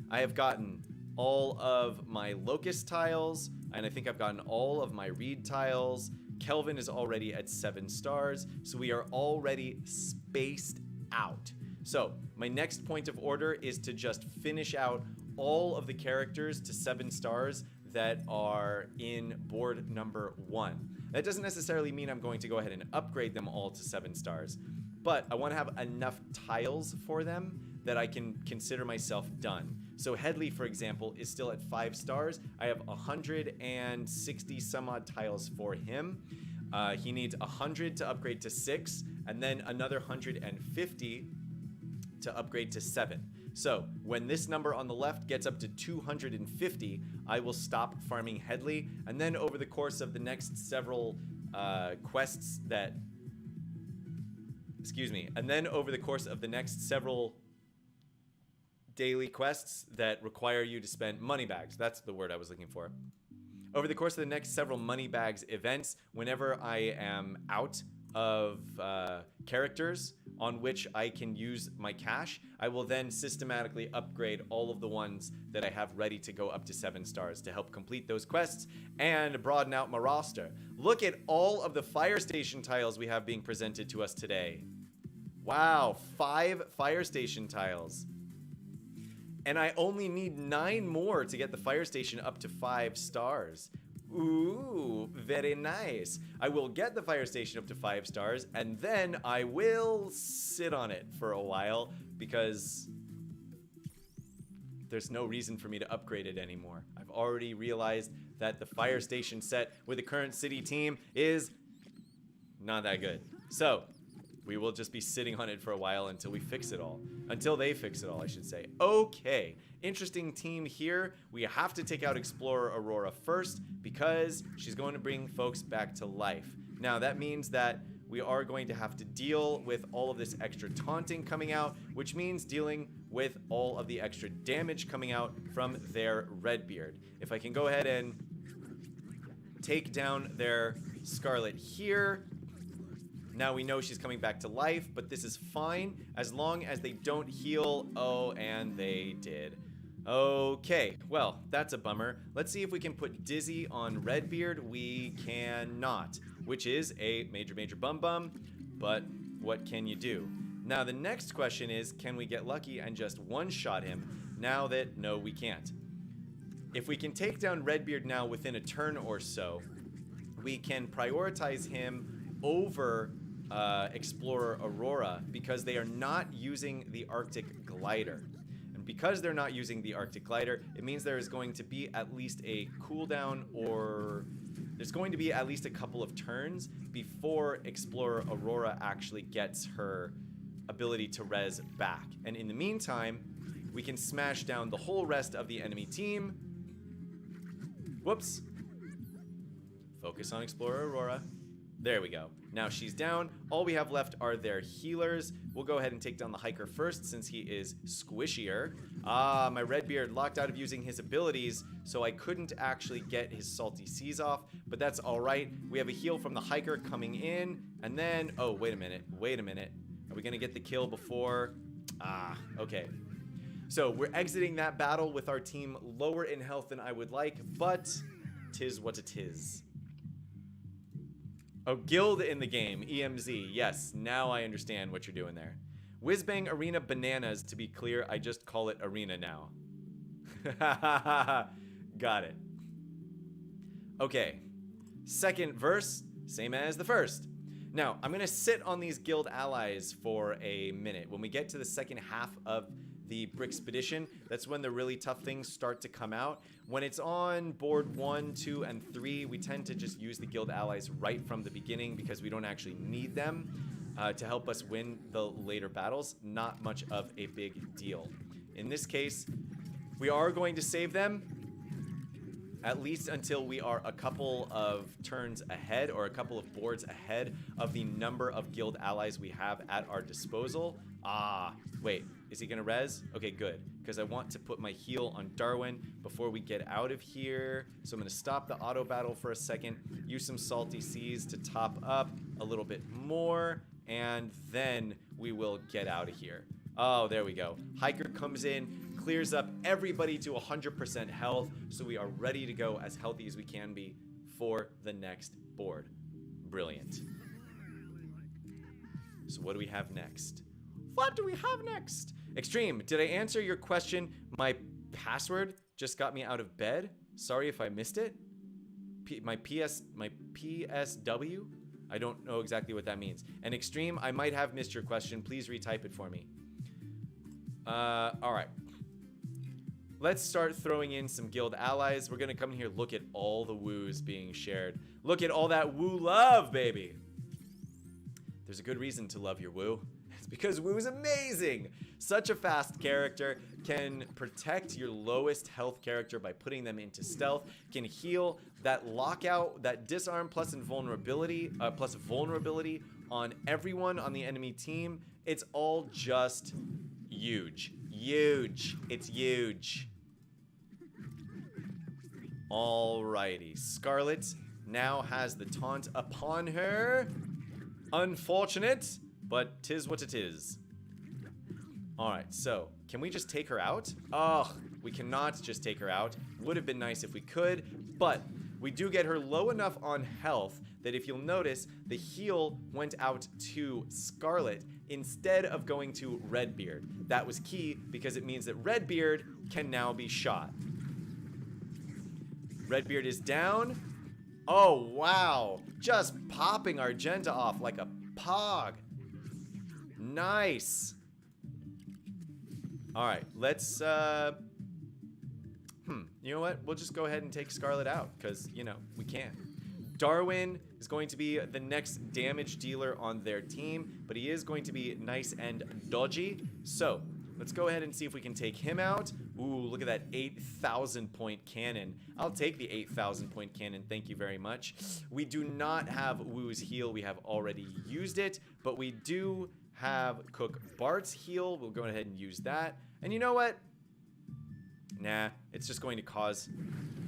I have gotten all of my locust tiles, and I think I've gotten all of my reed tiles. Kelvin is already at 7 stars, so we are already spaced out. So my next point of order is to just finish out all of the characters to 7 stars that are in board number 1. That doesn't necessarily mean I'm going to go ahead and upgrade them all to 7 stars, but I want to have enough tiles for them that I can consider myself done. So Headley, for example, is still at 5 stars. I have 160 some odd tiles for him. He needs 100 to upgrade to 6, and then another 150 to upgrade to 7. So when this number on the left gets up to 250, I will stop farming Headley, and then over the course of the next several quests that... Excuse me. And then over the course of the next several daily quests that require you to spend money bags. That's the word I was looking for. Over the course of the next several money bags events, whenever I am out of characters on which I can use my cash, I will then systematically upgrade all of the ones that I have ready to go up to 7 stars to help complete those quests and broaden out my roster. Look at all of the fire station tiles we have being presented to us today. Wow, 5 fire station tiles. And I only need 9 more to get the fire station up to 5 stars. Ooh, very nice. I will get the fire station up to 5 stars, and then I will sit on it for a while because there's no reason for me to upgrade it anymore. I've already realized that the fire station set with the current city team is not that good. So we will just be sitting on it for a while until we fix it all. Until they fix it all, I should say. Okay, interesting team here. We have to take out Explorer Aurora first because she's going to bring folks back to life. Now, that means that we are going to have to deal with all of this extra taunting coming out, which means dealing with all of the extra damage coming out from their Redbeard. If I can go ahead and take down their Scarlet here. Now we know she's coming back to life, but this is fine as long as they don't heal. Oh, and they did. Okay, well, that's a bummer. Let's see if we can put Dizzy on Redbeard. We cannot, which is a major bum, but what can you do? Now, the next question is, can we get lucky and just one-shot him now that, no, we can't? If we can take down Redbeard now within a turn or so, we can prioritize him over Explorer Aurora because they are not using the Arctic Glider. And because they're not using the Arctic Glider, it means there is going to be at least a cooldown, or there's going to be at least a couple of turns before Explorer Aurora actually gets her ability to res back. And in the meantime, we can smash down the whole rest of the enemy team. Whoops. Focus on Explorer Aurora. There we go. Now she's down. All we have left are their healers. We'll go ahead and take down the hiker first since he is squishier. Ah, my Redbeard locked out of using his abilities, so I couldn't actually get his salty seas off, but that's all right. We have a heal from the hiker coming in, and then, oh, wait a minute. Are we gonna get the kill before? Ah, okay. So we're exiting that battle with our team lower in health than I would like, but 'tis what it is. Oh, guild in the game, EMZ. Yes, now I understand what you're doing there. Whizbang Arena Bananas, to be clear, I just call it Arena now. Got it. Okay, second verse, same as the first. Now, I'm gonna sit on these guild allies for a minute. When we get to the second half of the Brickspedition, that's when the really tough things start to come out. When it's on board 1, 2, and 3, we tend to just use the guild allies right from the beginning because we don't actually need them to help us win the later battles. Not much of a big deal. In this case, we are going to save them, at least until we are a couple of turns ahead or a couple of boards ahead of the number of guild allies we have at our disposal. Ah, wait, is he gonna res? Okay, good, because I want to put my heal on Darwin before we get out of here. So I'm gonna stop the auto battle for a second, use some salty seas to top up a little bit more, and then we will get out of here. Oh, there we go. Hiker comes in, clears up everybody to 100% health, so we are ready to go as healthy as we can be for the next board. Brilliant. So what do we have next? What do we have next? Extreme, did I answer your question? My password just got me out of bed. Sorry if I missed it. My PSW? I don't know exactly what that means. And Extreme, I might have missed your question. Please retype it for me. All right. Let's start throwing in some guild allies. We're gonna come in here, look at all the woos being shared. Look at all that woo love, baby. There's a good reason to love your woo. It's because woo is amazing. Such a fast character, can protect your lowest health character by putting them into stealth, can heal that lockout, that disarm plus invulnerability, plus vulnerability on everyone on the enemy team. It's all just huge. Huge. It's huge. Alrighty. Scarlet now has the taunt upon her. Unfortunate, but 'tis what it is. Alright, so can we just take her out? Oh, we cannot just take her out. Would have been nice if we could, but we do get her low enough on health that if you'll notice, the heal went out to Scarlet instead of going to Redbeard. That was key because it means that Redbeard can now be shot. Redbeard is down. Oh, wow. Just popping Argenta off like a pog. Nice. All right, let's, you know what? We'll just go ahead and take Scarlet out because, you know, we can. Darwin is going to be the next damage dealer on their team, but he is going to be nice and dodgy. So let's go ahead and see if we can take him out. Ooh, look at that 8,000 point cannon. I'll take the 8,000 point cannon. Thank you very much. We do not have Woo's heal. We have already used it, but we do have Cook Bart's heal. We'll go ahead and use that. And you know what? Nah, it's just going to cause...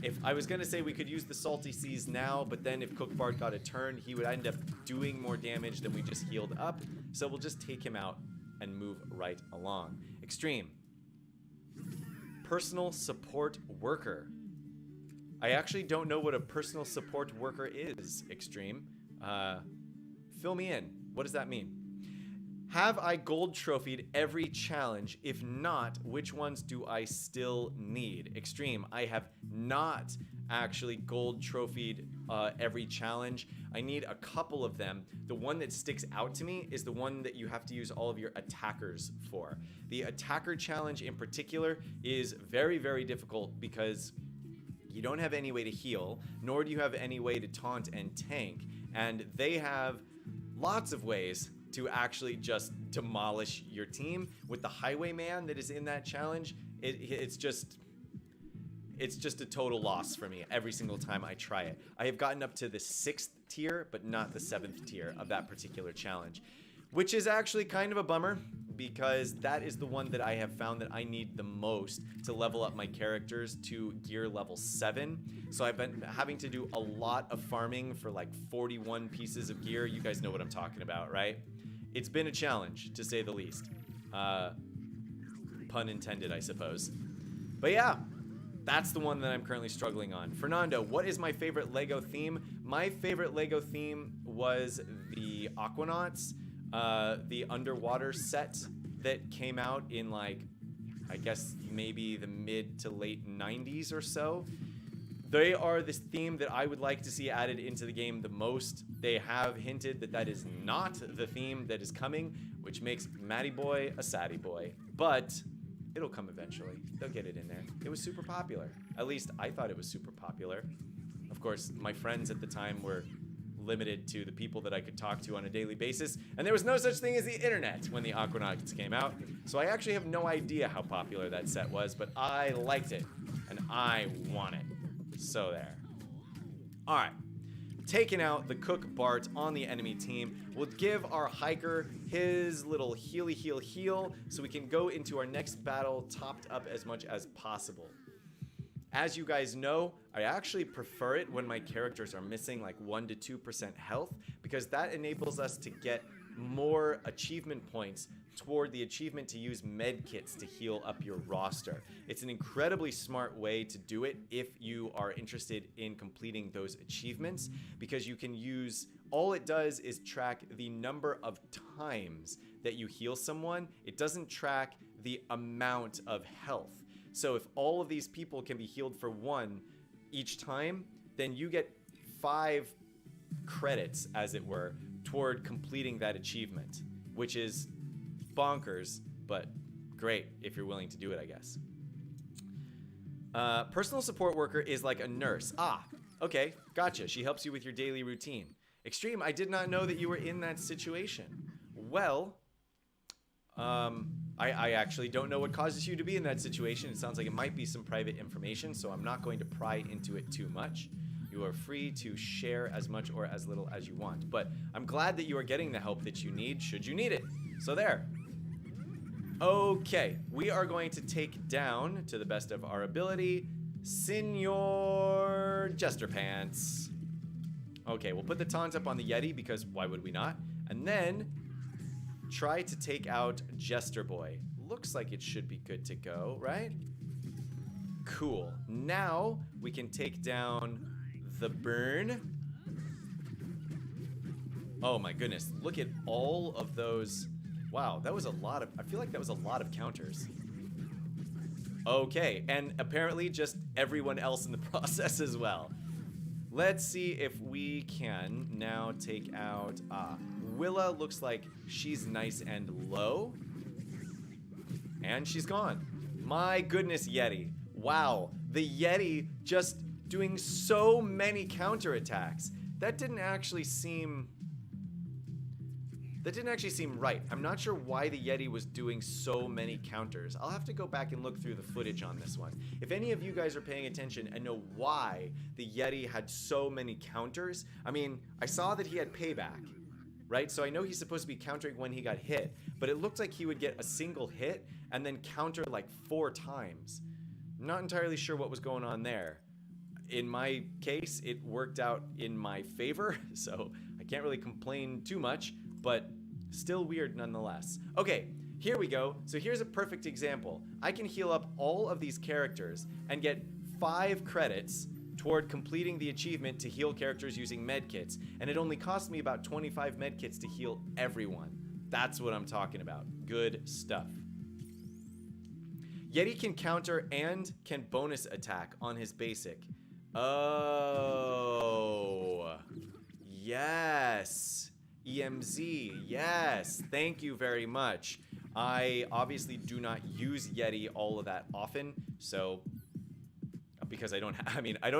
If I was going to say we could use the Salty Seas now, but then if Cook Bart got a turn, he would end up doing more damage than we just healed up. So we'll just take him out and move right along. Extreme. Personal support worker. I actually don't know what a personal support worker is, Extreme. Fill me in. What does that mean? Have I gold trophied every challenge? If not, which ones do I still need? Extreme, I have not actually gold trophied every challenge. I need a couple of them. The one that sticks out to me is the one that you have to use all of your attackers for. The attacker challenge in particular is very, very difficult because you don't have any way to heal, nor do you have any way to taunt and tank. And they have lots of ways to actually just demolish your team. With the Highwayman that is in that challenge, it's just a total loss for me every single time I try it. I have gotten up to the 6th tier, but not the 7th tier of that particular challenge, which is actually kind of a bummer because that is the one that I have found that I need the most to level up my characters to gear level 7. So I've been having to do a lot of farming for like 41 pieces of gear. You guys know what I'm talking about, right? It's been a challenge, to say the least. Pun intended, I suppose. But yeah, that's the one that I'm currently struggling on. Fernando, what is my favorite LEGO theme? My favorite LEGO theme was the Aquanauts, the underwater set that came out in like, I guess maybe the mid to late 90s or so. They are this theme that I would like to see added into the game the most. They have hinted that that is not the theme that is coming, which makes Matty Boy a Saddy Boy. But it'll come eventually. They'll get it in there. It was super popular. At least I thought it was super popular. Of course, my friends at the time were limited to the people that I could talk to on a daily basis, and there was no such thing as the internet when the Aquanauts came out. So I actually have no idea how popular that set was, but I liked it, and I want it. So there. All right. Taking out the Cook Bart on the enemy team will give our hiker his little heal so we can go into our next battle topped up as much as possible. As you guys know, I actually prefer it when my characters are missing like 1 to 2% health because that enables us to get more achievement points toward the achievement to use med kits to heal up your roster. It's an incredibly smart way to do it if you are interested in completing those achievements, because you can use, all it does is track the number of times that you heal someone. It doesn't track the amount of health. So if all of these people can be healed for 1 each time, then you get 5 credits, as it were, toward completing that achievement, which is bonkers, but great if you're willing to do it, I guess. Personal support worker is like a nurse. Ah, okay, gotcha. She helps you with your daily routine. Extreme, I did not know that you were in that situation. Well, I actually don't know what causes you to be in that situation. It sounds like it might be some private information, so I'm not going to pry into it too much. You are free to share as much or as little as you want. But I'm glad that you are getting the help that you need, should you need it. So there. Okay, we are going to take down, to the best of our ability, Senor Jester Pants. Okay, we'll put the taunt up on the Yeti, because why would we not? And then try to take out Jester Boy. Looks like it should be good to go, right? Cool. Now we can take down the Burn. Oh my goodness, look at all of those. Wow, that was a lot of, I feel like that was a lot of counters. Okay, and apparently just everyone else in the process as well. Let's see if we can now take out, Willa looks like she's nice and low. And she's gone. My goodness, Yeti. Wow, the Yeti just doing so many counterattacks. That didn't actually seem right. I'm not sure why the Yeti was doing so many counters. I'll have to go back and look through the footage on this one. If any of you guys are paying attention and know why the Yeti had so many counters, I mean, I saw that he had payback, right? So I know he's supposed to be countering when he got hit, but it looked like he would get a single hit and then counter like 4 times. I'm not entirely sure what was going on there. In my case, it worked out in my favor, so I can't really complain too much, but still weird nonetheless. Okay, here we go. So here's a perfect example. I can heal up all of these characters and get 5 credits toward completing the achievement to heal characters using medkits, and it only cost me about 25 medkits to heal everyone. That's what I'm talking about. Good stuff. Yeti can counter and can bonus attack on his basic. Oh, yes. EMZ, yes, thank you very much. I obviously do not use Yeti all of that often, so because I don't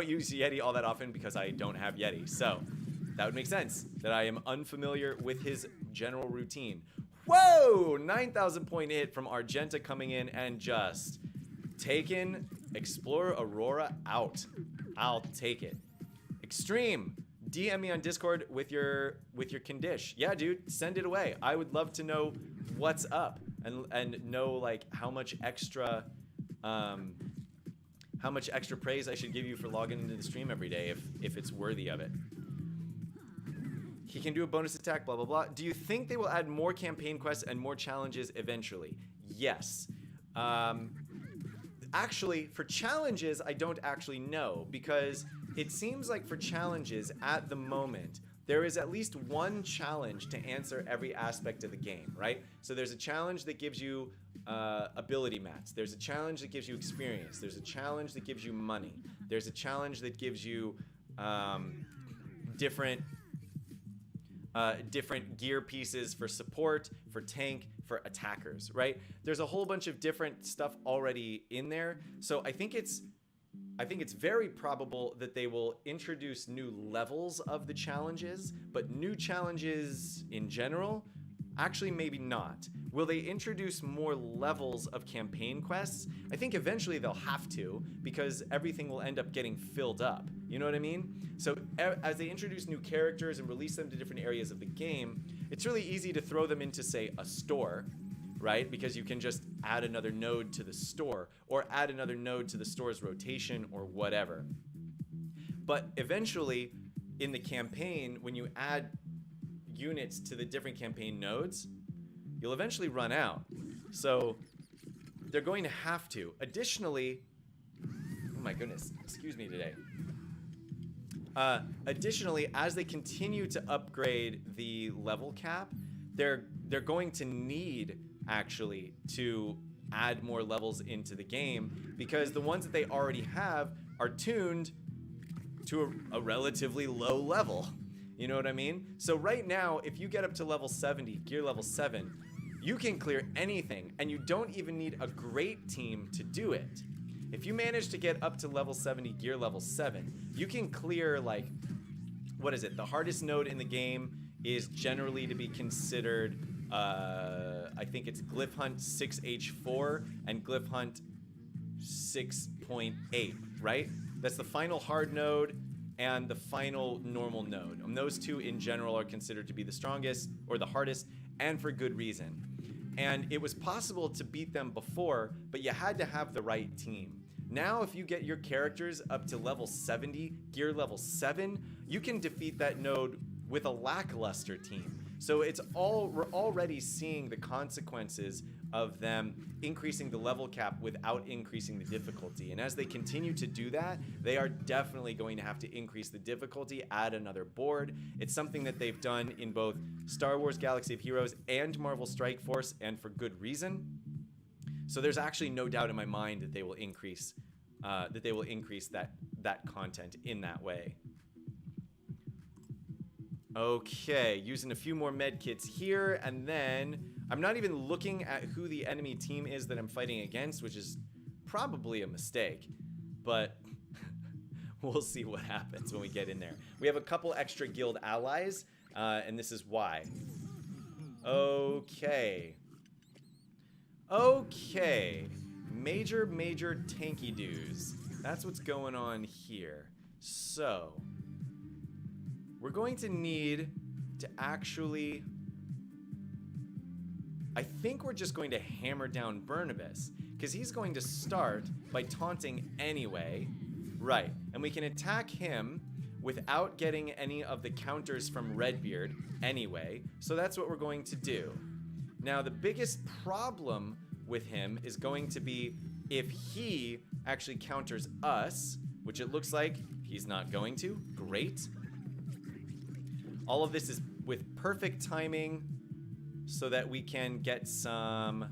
use Yeti all that often because I don't have Yeti, so that would make sense that I am unfamiliar with his general routine. Whoa, 9,000 point hit from Argenta coming in and just taking Explorer Aurora out. I'll take it. Extreme. DM me on Discord with your condish. Yeah, dude, send it away. I would love to know what's up and know like how much extra praise I should give you for logging into the stream every day if it's worthy of it. He can do a bonus attack, blah blah blah. Do you think they will add more campaign quests and more challenges eventually? Yes. Actually, for challenges, I don't actually know, because it seems like for challenges at the moment, there is at least one challenge to answer every aspect of the game, right? So there's a challenge that gives you ability mats. There's a challenge that gives you experience. There's a challenge that gives you money. There's a challenge that gives you different gear pieces for support, for tank, for attackers, right? There's a whole bunch of different stuff already in there. So I think it's very probable that they will introduce new levels of the challenges, but new challenges in general, actually maybe not. Will they introduce more levels of campaign quests? I think eventually they'll have to, because everything will end up getting filled up. You know what I mean? So as they introduce new characters and release them to different areas of the game, it's really easy to throw them into, say, a store, right? Because you can just add another node to the store, or add another node to the store's rotation, or whatever. But eventually, in the campaign, when you add units to the different campaign nodes, you'll eventually run out. So they're going to have to. Additionally, oh my goodness, excuse me today. Additionally, as they continue to upgrade the level cap, they're going to need actually to add more levels into the game, because the ones that they already have are tuned to a relatively low level. You know what I mean? So right now, if you get up to level 70, gear level 7, you can clear anything, and you don't even need a great team to do it. If you manage to get up to level 70, gear level 7, you can clear, like, what is it? The hardest node in the game is generally to be considered, I think it's Glyph Hunt 6H4 and Glyph Hunt 6.8, right? That's the final hard node and the final normal node. And those two in general are considered to be the strongest or the hardest, and for good reason. And it was possible to beat them before, but you had to have the right team. Now, if you get your characters up to level 70, gear level 7, you can defeat that node with a lackluster team. So we're already seeing the consequences of them increasing the level cap without increasing the difficulty. And as they continue to do that, they are definitely going to have to increase the difficulty, add another board. It's something that they've done in both Star Wars Galaxy of Heroes and Marvel Strike Force, and for good reason. So there's actually no doubt in my mind that they will increase that content in that way. Okay, using a few more med kits here, and then I'm not even looking at who the enemy team is that I'm fighting against, which is probably a mistake, but we'll see what happens when we get in there. We have a couple extra guild allies, and this is why. Okay. Major tanky doos. That's what's going on here. So we're going to need to actually, I think we're just going to hammer down Barnabas, because he's going to start by taunting anyway. Right, and we can attack him without getting any of the counters from Redbeard anyway, so that's what we're going to do. Now, the biggest problem with him is going to be if he actually counters us, which it looks like he's not going to. Great. All of this is with perfect timing so that we can get some...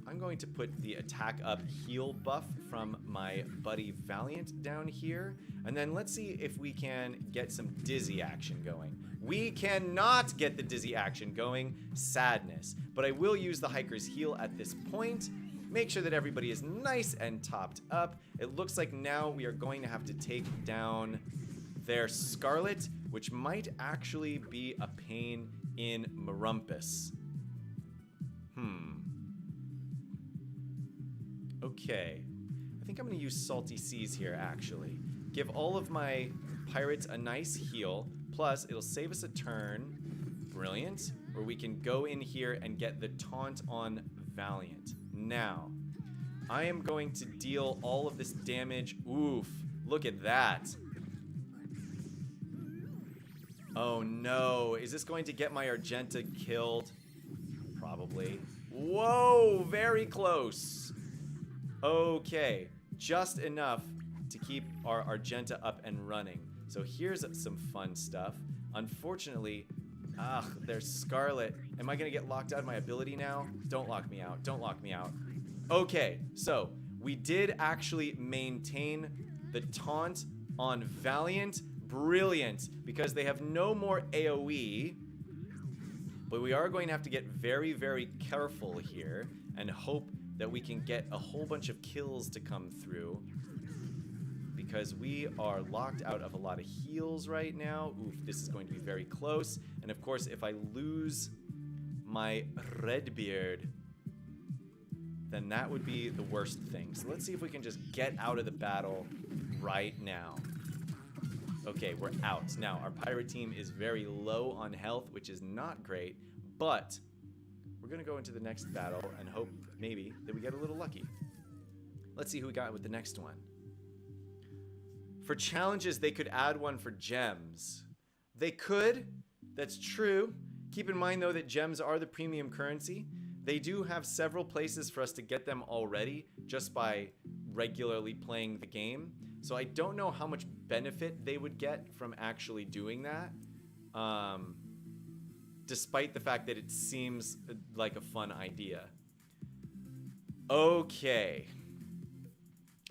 I'm going to put the attack up heal buff from my buddy Valiant down here. And then let's see if we can get some dizzy action going. We cannot get the dizzy action going. Sadness. But I will use the Hiker's Heal at this point. Make sure that everybody is nice and topped up. It looks like now we are going to have to take down their Scarlet, which might actually be a pain in Marumpus. Okay. I think I'm going to use Salty Seas here, actually. Give all of my pirates a nice heal. Plus, it'll save us a turn. Brilliant. Where we can go in here and get the taunt on Valiant. Now, I am going to deal all of this damage. Oof. Look at that. Oh no. Is this going to get my Argenta killed? Probably. Whoa, very close. Okay, just enough to keep our Argenta up and running. So here's some fun stuff. Unfortunately, there's Scarlet. Am I gonna get locked out of my ability now? Don't lock me out, don't lock me out. Okay, so we did actually maintain the taunt on Valiant. Brilliant, because they have no more AoE. But we are going to have to get very, very careful here and hope that we can get a whole bunch of kills to come through, because we are locked out of a lot of heals right now. Oof, this is going to be very close. And of course, if I lose my Redbeard, then that would be the worst thing. So let's see if we can just get out of the battle right now. Okay, we're out. Now, our pirate team is very low on health, which is not great, but we're going to go into the next battle and hope, maybe, that we get a little lucky. Let's see who we got with the next one. For challenges, they could add one for gems. They could. That's true. Keep in mind, though, that gems are the premium currency. They do have several places for us to get them already just by regularly playing the game. So I don't know how much benefit they would get from actually doing that. Despite the fact that it seems like a fun idea. Okay.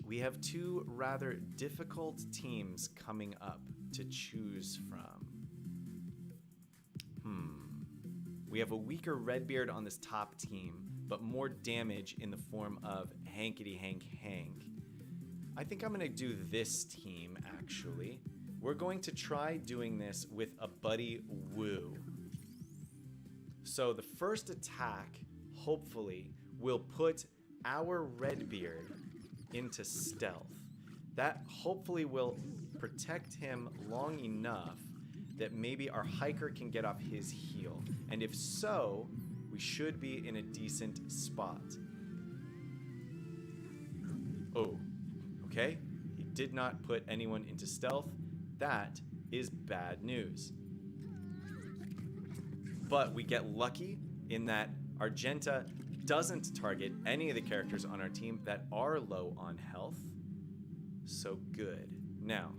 We have two rather difficult teams coming up to choose from. We have a weaker Redbeard on this top team, but more damage in the form of Hankety Hank Hank. I think I'm gonna do this team, actually. We're going to try doing this with a Buddy Woo. So the first attack, hopefully, will put our Redbeard into stealth. That hopefully will protect him long enough that maybe our hiker can get off his heal. And if so, we should be in a decent spot. Oh, okay. He did not put anyone into stealth. That is bad news. But we get lucky in that Argenta doesn't target any of the characters on our team that are low on health. So good. Now,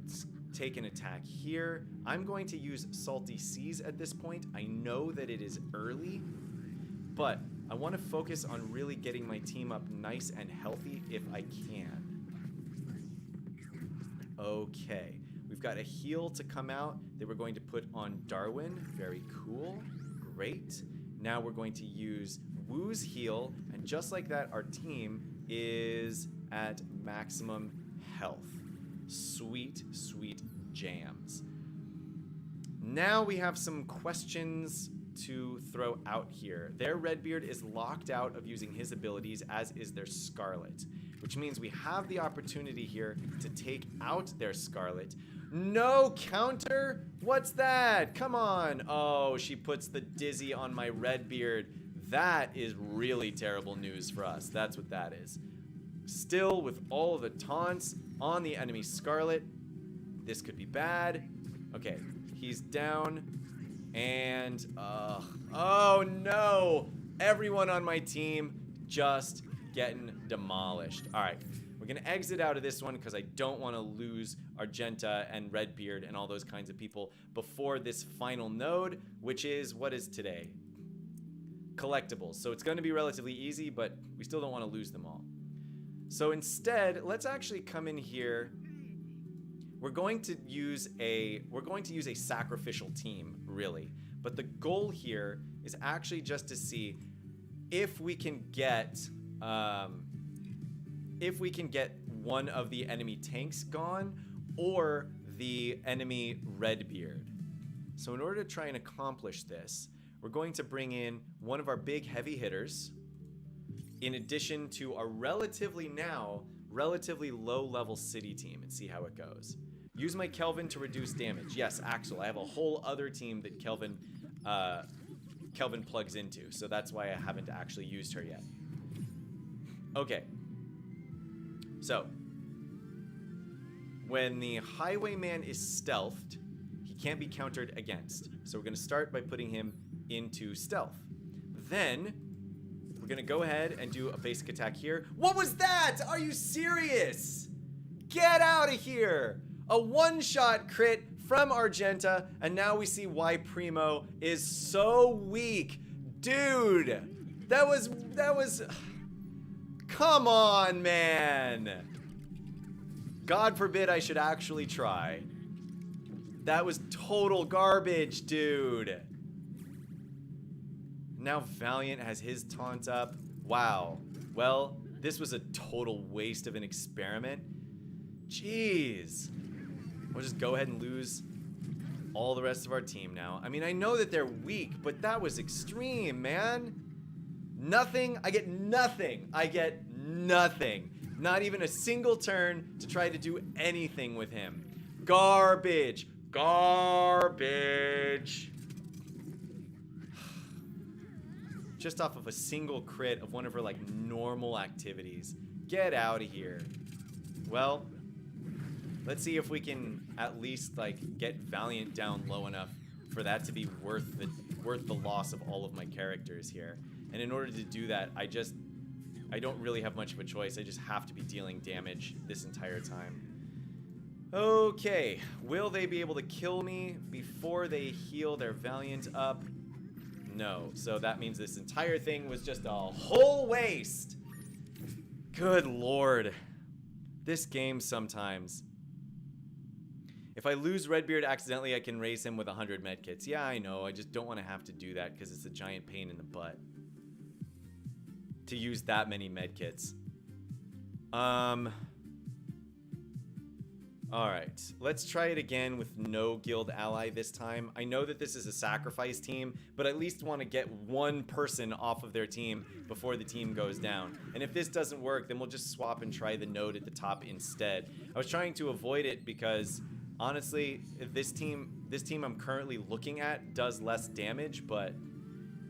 let's take an attack here. I'm going to use Salty Seas at this point. I know that it is early, but I want to focus on really getting my team up nice and healthy if I can. Okay, we've got a heal to come out that we're going to put on Darwin. Very cool. Great. Now we're going to use Woo's heal, and just like that, our team is at maximum health. Sweet, sweet jams. Now we have some questions to throw out here. Their Redbeard is locked out of using his abilities, as is their Scarlet, which means we have the opportunity here to take out their Scarlet. No counter? What's that? Come on. Oh, she puts the Dizzy on my Redbeard. That is really terrible news for us. That's what that is. Still, with all of the taunts on the enemy Scarlet, this could be bad. Okay, he's down. And, oh no! Everyone on my team just getting demolished. All right, we're gonna exit out of this one because I don't want to lose Argenta and Redbeard and all those kinds of people before this final node, which is, what is today? Collectibles. So it's going to be relatively easy, but we still don't want to lose them all. So instead, let's actually come in here. We're going to use a sacrificial team, really. But the goal here is actually just to see if we can get one of the enemy tanks gone or the enemy Redbeard. So in order to try and accomplish this, we're going to bring in one of our big heavy hitters in addition to our relatively low level city team and see how it goes. Use my Kelvin to reduce damage. Yes, Axel. I have a whole other team that Kelvin plugs into, so that's why I haven't actually used her yet. Okay. So, when the Highwayman is stealthed, he can't be countered against. So we're going to start by putting him into stealth. Then, we're going to go ahead and do a basic attack here. What was that? Are you serious? Get out of here! A one-shot crit from Argenta, and now we see why Primo is so weak. Dude, that was... Come on, man! God forbid I should actually try. That was total garbage, dude. Now Valiant has his taunt up. Wow. Well, this was a total waste of an experiment. Jeez. We'll just go ahead and lose all the rest of our team now. I mean, I know that they're weak, but that was extreme, man. Nothing. I get nothing. I get nothing. Not even a single turn to try to do anything with him. Garbage. Garbage. Just off of a single crit of one of her, like, normal activities. Get out of here. Well, let's see if we can at least, like, get Valiant down low enough for that to be worth the loss of all of my characters here. And in order to do that, I don't really have much of a choice. I just have to be dealing damage this entire time. Okay, will they be able to kill me before they heal their Valiant up? No, so that means this entire thing was just a whole waste. Good lord. This game sometimes. If I lose Redbeard accidentally, I can raise him with 100 medkits. Yeah, I know, I just don't want to have to do that because it's a giant pain in the butt to use that many medkits. Alright, let's try it again with no guild ally this time. I know that this is a sacrifice team, but I at least want to get one person off of their team before the team goes down. And if this doesn't work, then we'll just swap and try the node at the top instead. I was trying to avoid it because, honestly, this team I'm currently looking at does less damage, but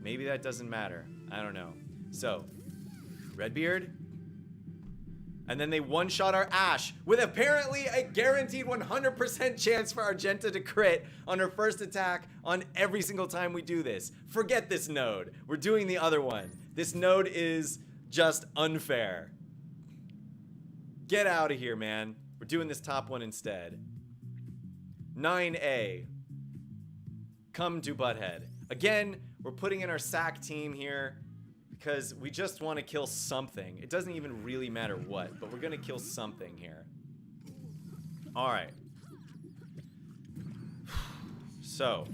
maybe that doesn't matter. I don't know. So, Redbeard. And then they one-shot our Ashe with apparently a guaranteed 100% chance for Argenta to crit on her first attack on every single time we do this. Forget this node. We're doing the other one. This node is just unfair. Get out of here, man. We're doing this top one instead. 9A. Come to Butthead. Again, we're putting in our sack team here, because we just want to kill something. It doesn't even really matter what, but we're going to kill something here. Alright. So.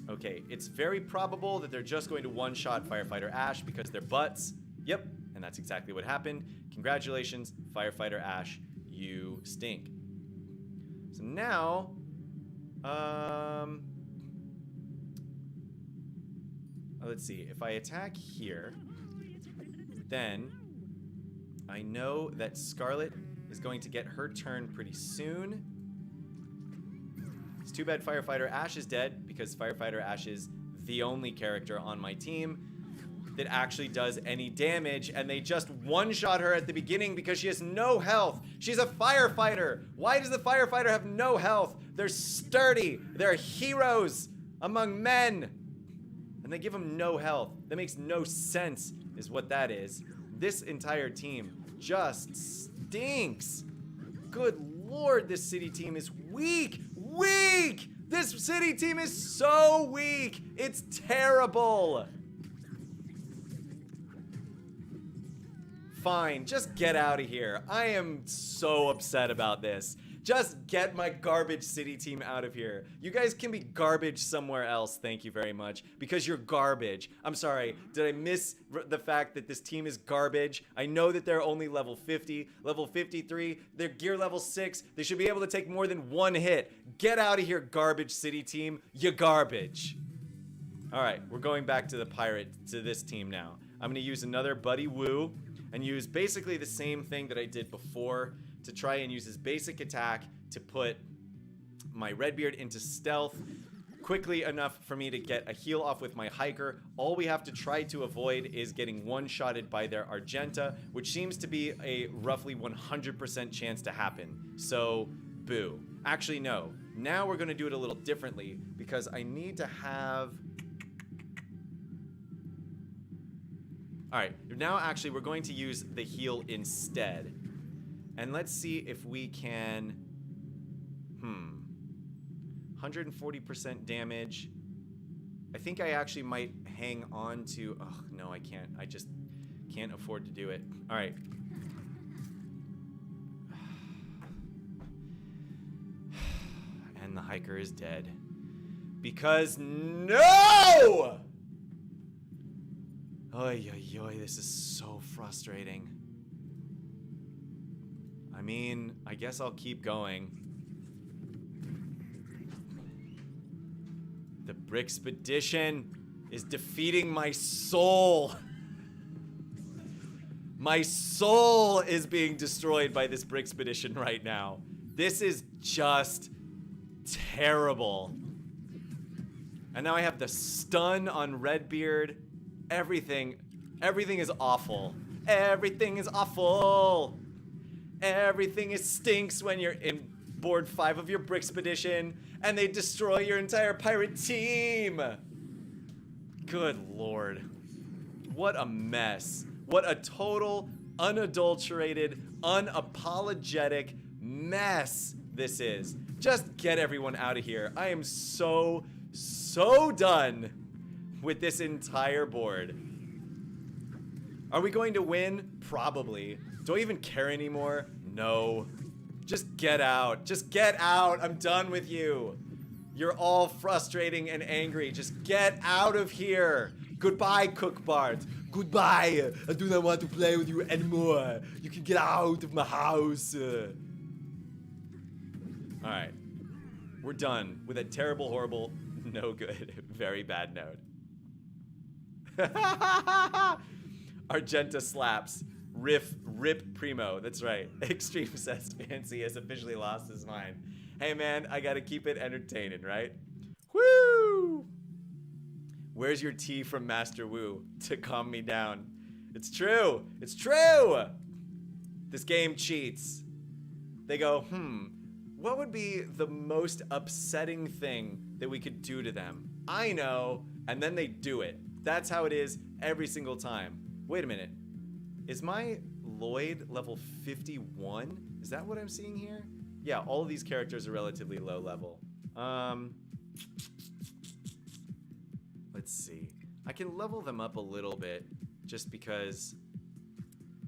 Okay, it's very probable that they're just going to one-shot Firefighter Ashe because they're butts. Yep, and that's exactly what happened. Congratulations, Firefighter Ashe. You stink. So now, let's see, if I attack here, then I know that Scarlet is going to get her turn pretty soon. It's too bad Firefighter Ashe is dead, because Firefighter Ashe is the only character on my team that actually does any damage, and they just one-shot her at the beginning because she has no health. She's a firefighter. Why does the firefighter have no health? They're sturdy. They're heroes among men. And they give him no health. That makes no sense, is what that is. This entire team just stinks. Good lord, this city team is weak. Weak! This city team is so weak. It's terrible. Fine, just get out of here. I am so upset about this. Just get my garbage city team out of here. You guys can be garbage somewhere else, thank you very much, because you're garbage. I'm sorry, did I miss the fact that this team is garbage? I know that they're only level 50, level 53, they're gear level 6. They should be able to take more than one hit. Get out of here, garbage city team. You garbage. All right, we're going back to the pirate, to this team now. I'm gonna use another Buddy Woo and use basically the same thing that I did before to try and use his basic attack to put my Redbeard into stealth quickly enough for me to get a heal off with my hiker. All we have to try to avoid is getting one-shotted by their Argenta, which seems to be a roughly 100% chance to happen. So, boo. Actually, no. Now we're gonna do it a little differently because I need to have... Alright, now actually we're going to use the heal instead. And let's see if we can... 140% damage. I think I actually might hang on to... Oh, no, I can't. I just can't afford to do it. Alright. And the hiker is dead. Because no! Oy, oy, oy, this is so frustrating. I mean, I guess I'll keep going. The Brickspedition is defeating my soul. My soul is being destroyed by this Brickspedition right now. This is just terrible. And now I have the stun on Redbeard. Everything is awful. Everything is awful. Everything is stinks when you're in board 5 of your Brickspedition, and they destroy your entire pirate team. Good lord. What a mess. What a total, unadulterated, unapologetic mess this is. Just get everyone out of here. I am so done with this entire board. Are we going to win? Probably. Do I even care anymore? No. Just get out. Just get out. I'm done with you. You're all frustrating and angry. Just get out of here. Goodbye, Cook Bart. Goodbye. I do not want to play with you anymore. You can get out of my house. Alright. We're done with a terrible, horrible, no good, very bad note. Argenta slaps. Rip Primo. That's right. Extreme says Fancy has officially lost his mind. Hey man, I gotta keep it entertaining, right? Woo! Where's your tea from Master Wu to calm me down? It's true. It's true. This game cheats. They go, what would be the most upsetting thing that we could do to them? I know, and then they do it. That's how it is every single time. Wait a minute. Is my Lloyd level 51? Is that what I'm seeing here? Yeah, all of these characters are relatively low level. Let's see. I can level them up a little bit just because,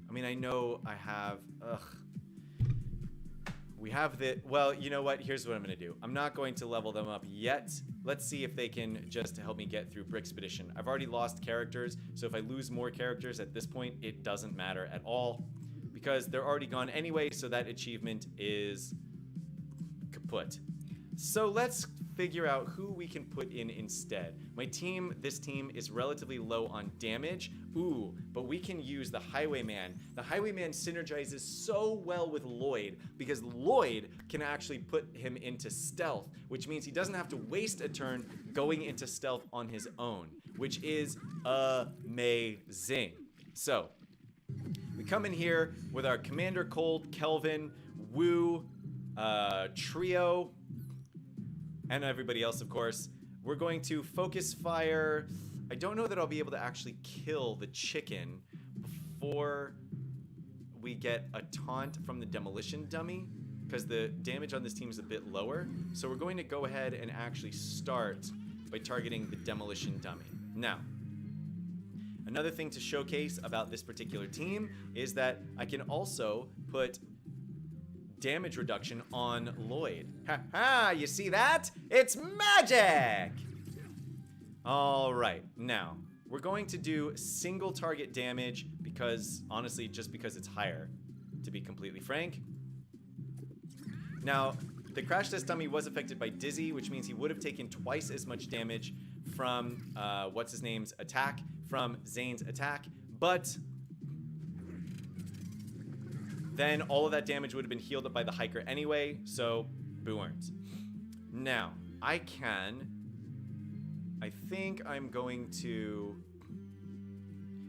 I mean, I know I have, we have the, well, you know what? Here's what I'm gonna do. I'm not going to level them up yet. Let's see if they can just help me get through Brickspedition. I've already lost characters, so if I lose more characters at this point, it doesn't matter at all because they're already gone anyway, so that achievement is kaput. So let's figure out who we can put in instead. My team, this team, is relatively low on damage. Ooh, but we can use the Highwayman. The Highwayman synergizes so well with Lloyd because Lloyd can actually put him into stealth, which means he doesn't have to waste a turn going into stealth on his own, which is amazing. So, we come in here with our Commander Cold, Kelvin, Wu, trio, and everybody else, of course. We're going to focus fire. I don't know that I'll be able to actually kill the chicken before we get a taunt from the demolition dummy, because the damage on this team is a bit lower. So we're going to go ahead and actually start by targeting the demolition dummy. Now, another thing to showcase about this particular team is that I can also put damage reduction on Lloyd. Ha ha, you see that? It's magic! Alright, now, we're going to do single target damage because, honestly, just because it's higher, to be completely frank. Now, the crash test dummy was affected by Dizzy, which means he would have taken twice as much damage from, what's-his-name's attack, from Zane's attack, but then all of that damage would have been healed up by the hiker anyway, so boo earns. Now, I think I'm going to,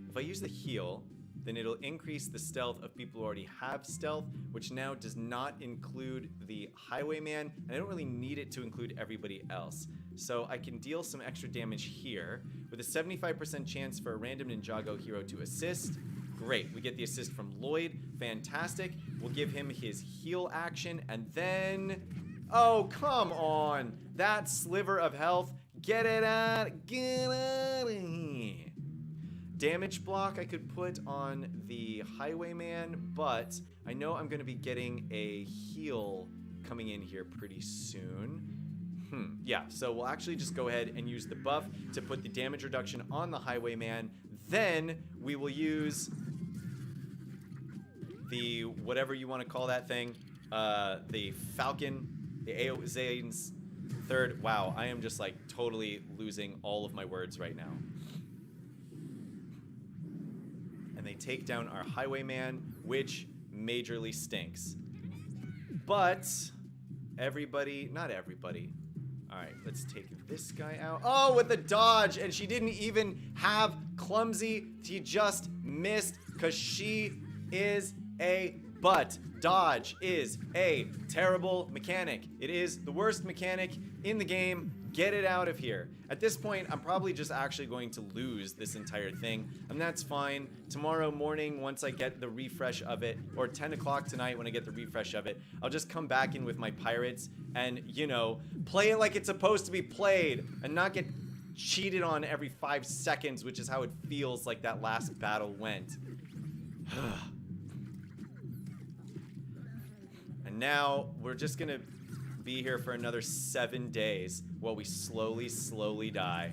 if I use the heal, then it'll increase the stealth of people who already have stealth, which now does not include the Highwayman, and I don't really need it to include everybody else. So I can deal some extra damage here, with a 75% chance for a random Ninjago hero to assist. Great, we get the assist from Lloyd, fantastic. We'll give him his heal action, and then, oh, come on. That sliver of health, get out of here. Damage block I could put on the Highwayman, but I know I'm gonna be getting a heal coming in here pretty soon. Yeah, so we'll actually just go ahead and use the buff to put the damage reduction on the Highwayman. Then we will use the, whatever you want to call that thing, the Falcon, the Zane's third. Wow, I am just like totally losing all of my words right now. And they take down our Highwayman, which majorly stinks. But everybody, not everybody. All right, let's take this guy out. Oh, with the dodge, and she didn't even have clumsy. She just missed because she is a But dodge is a terrible mechanic. It is the worst mechanic in the game. Get it out of here. At this point, I'm probably just actually going to lose this entire thing, and that's fine. Tomorrow morning, once I get the refresh of it, or 10 o'clock tonight when I get the refresh of it, I'll just come back in with my pirates and, you know, play it like it's supposed to be played and not get cheated on every 5 seconds, which is how it feels like that last battle went. And now we're just gonna be here for another 7 days while we slowly die.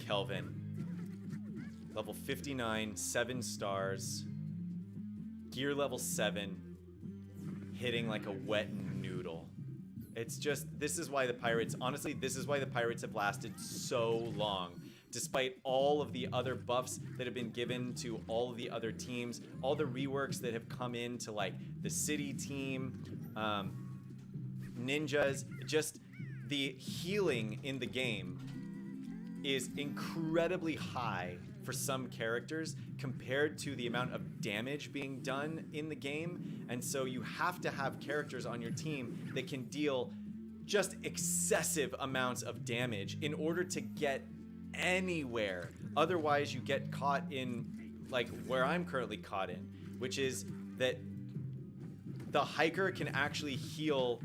Kelvin. Level 59, 7 stars. Gear level 7. Hitting like a wet noodle. It's just, this is why the pirates, honestly, this is why the pirates have lasted so long. Despite all of the other buffs that have been given to all of the other teams, all the reworks that have come in to like the city team, ninjas, just the healing in the game is incredibly high for some characters compared to the amount of damage being done in the game. And so you have to have characters on your team that can deal just excessive amounts of damage in order to get anywhere. Otherwise you get caught in like where I'm currently caught in, which is that the hiker can actually heal.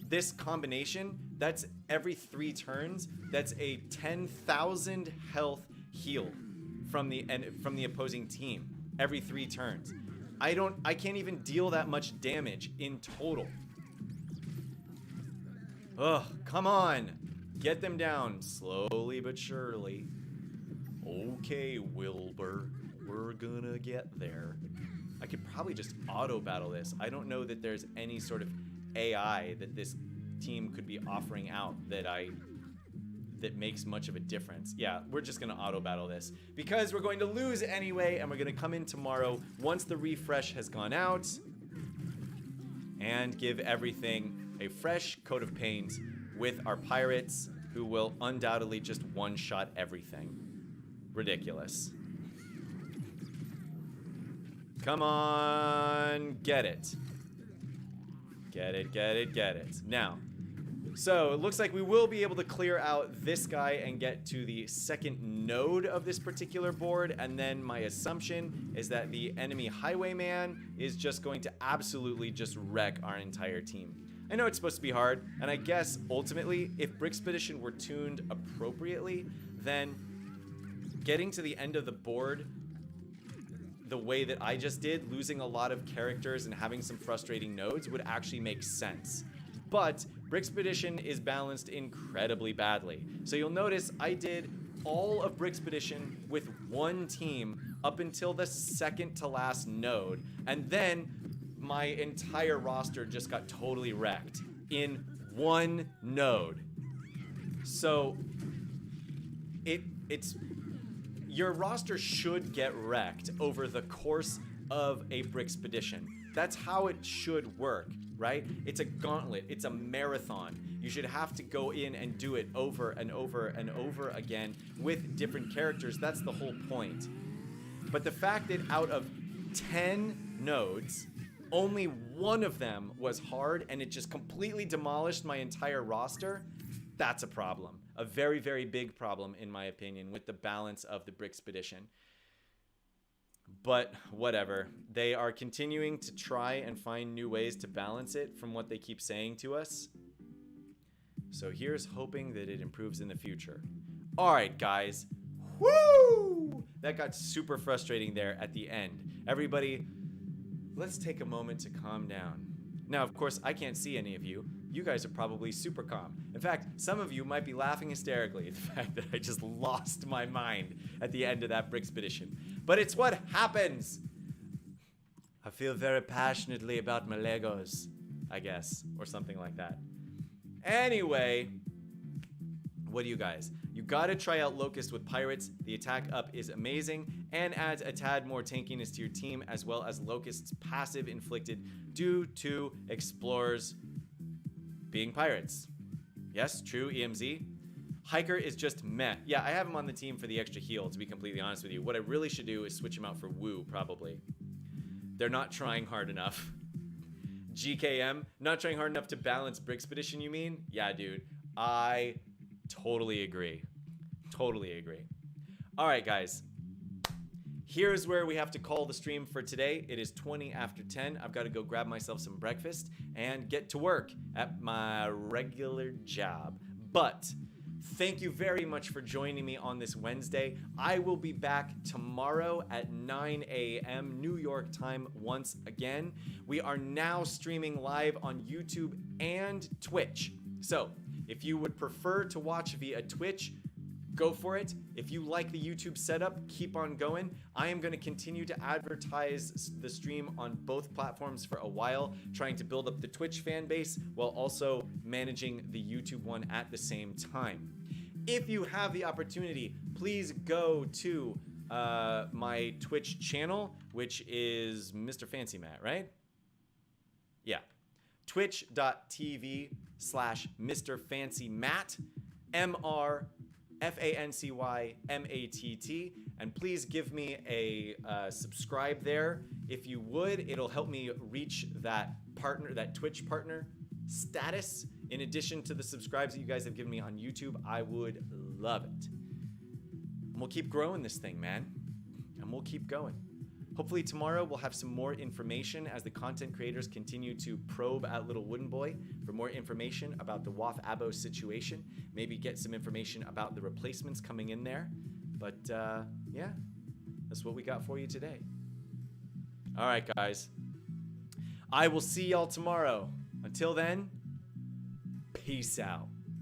This combination, that's every 3 turns, that's a 10,000 health heal from the opposing team every 3 turns. I can't even deal that much damage in total. Ugh, come on. Get them down slowly but surely. Okay, Wilbur, we're gonna get there. I could probably just auto battle this. I don't know that there's any sort of AI that this team could be offering out that makes much of a difference. Yeah, we're just gonna auto battle this because we're going to lose anyway, and we're gonna come in tomorrow once the refresh has gone out and give everything a fresh coat of paint with our pirates, who will undoubtedly just one-shot everything. Ridiculous. Come on, get it. Get it, get it, get it. Now, so it looks like we will be able to clear out this guy and get to the second node of this particular board, and then my assumption is that the enemy highwayman is just going to absolutely just wreck our entire team. I know it's supposed to be hard, and I guess ultimately, if Brickspedition were tuned appropriately, then getting to the end of the board the way that I just did, losing a lot of characters and having some frustrating nodes, would actually make sense. But Brickspedition is balanced incredibly badly. So you'll notice I did all of Brickspedition with one team up until the second to last node, and then my entire roster just got totally wrecked in one node. So it's your roster should get wrecked over the course of a Brickspedition. That's how it should work, right? It's a gauntlet. It's a marathon. You should have to go in and do it over and over and over again with different characters. That's the whole point. But the fact that out of 10 nodes, only one of them was hard and it just completely demolished my entire roster, that's a problem. A very, very big problem, in my opinion, with the balance of the Brickspedition. But whatever. They are continuing to try and find new ways to balance it from what they keep saying to us. So here's hoping that it improves in the future. All right, guys. Woo! That got super frustrating there at the end. Everybody, let's take a moment to calm down. Now, of course, I can't see any of you. You guys are probably super calm. In fact, some of you might be laughing hysterically at the fact that I just lost my mind at the end of that Brickspedition. But it's what happens. I feel very passionately about my Legos, I guess, or something like that. Anyway, what do you guys? You gotta try out Locust with Pirates. The attack up is amazing and adds a tad more tankiness to your team, as well as Locust's passive inflicted due to Explorers being pirates. Yes, true, EMZ. Hiker is just meh. Yeah, I have him on the team for the extra heal, to be completely honest with you. What I really should do is switch him out for Wu, probably. They're not trying hard enough. GKM, not trying hard enough to balance Brixpedition, you mean? Yeah, dude. I totally agree. Totally agree. All right, guys. Here's where we have to call the stream for today. It is 20 after 10. I've got to go grab myself some breakfast and get to work at my regular job. But thank you very much for joining me on this Wednesday. I will be back tomorrow at 9 a.m. New York time once again. We are now streaming live on YouTube and Twitch. So if you would prefer to watch via Twitch, go for it. If you like the YouTube setup, keep on going. I am going to continue to advertise the stream on both platforms for a while, trying to build up the Twitch fan base while also managing the YouTube one at the same time. If you have the opportunity, please go to my Twitch channel, which is Mr. Fancy Matt, right? Yeah. Twitch.tv/Mr. Fancy Matt, MrFancyMatt, and please give me a subscribe there if you would. It'll help me reach that partner, that Twitch partner status. In addition to the subscribes that you guys have given me on YouTube, I would love it. And we'll keep growing this thing, man. And we'll keep going. Hopefully tomorrow we'll have some more information as the content creators continue to probe at Little Wooden Boy for more information about the WAF Abo situation. Maybe get some information about the replacements coming in there. But yeah, that's what we got for you today. All right, guys. I will see y'all tomorrow. Until then, peace out.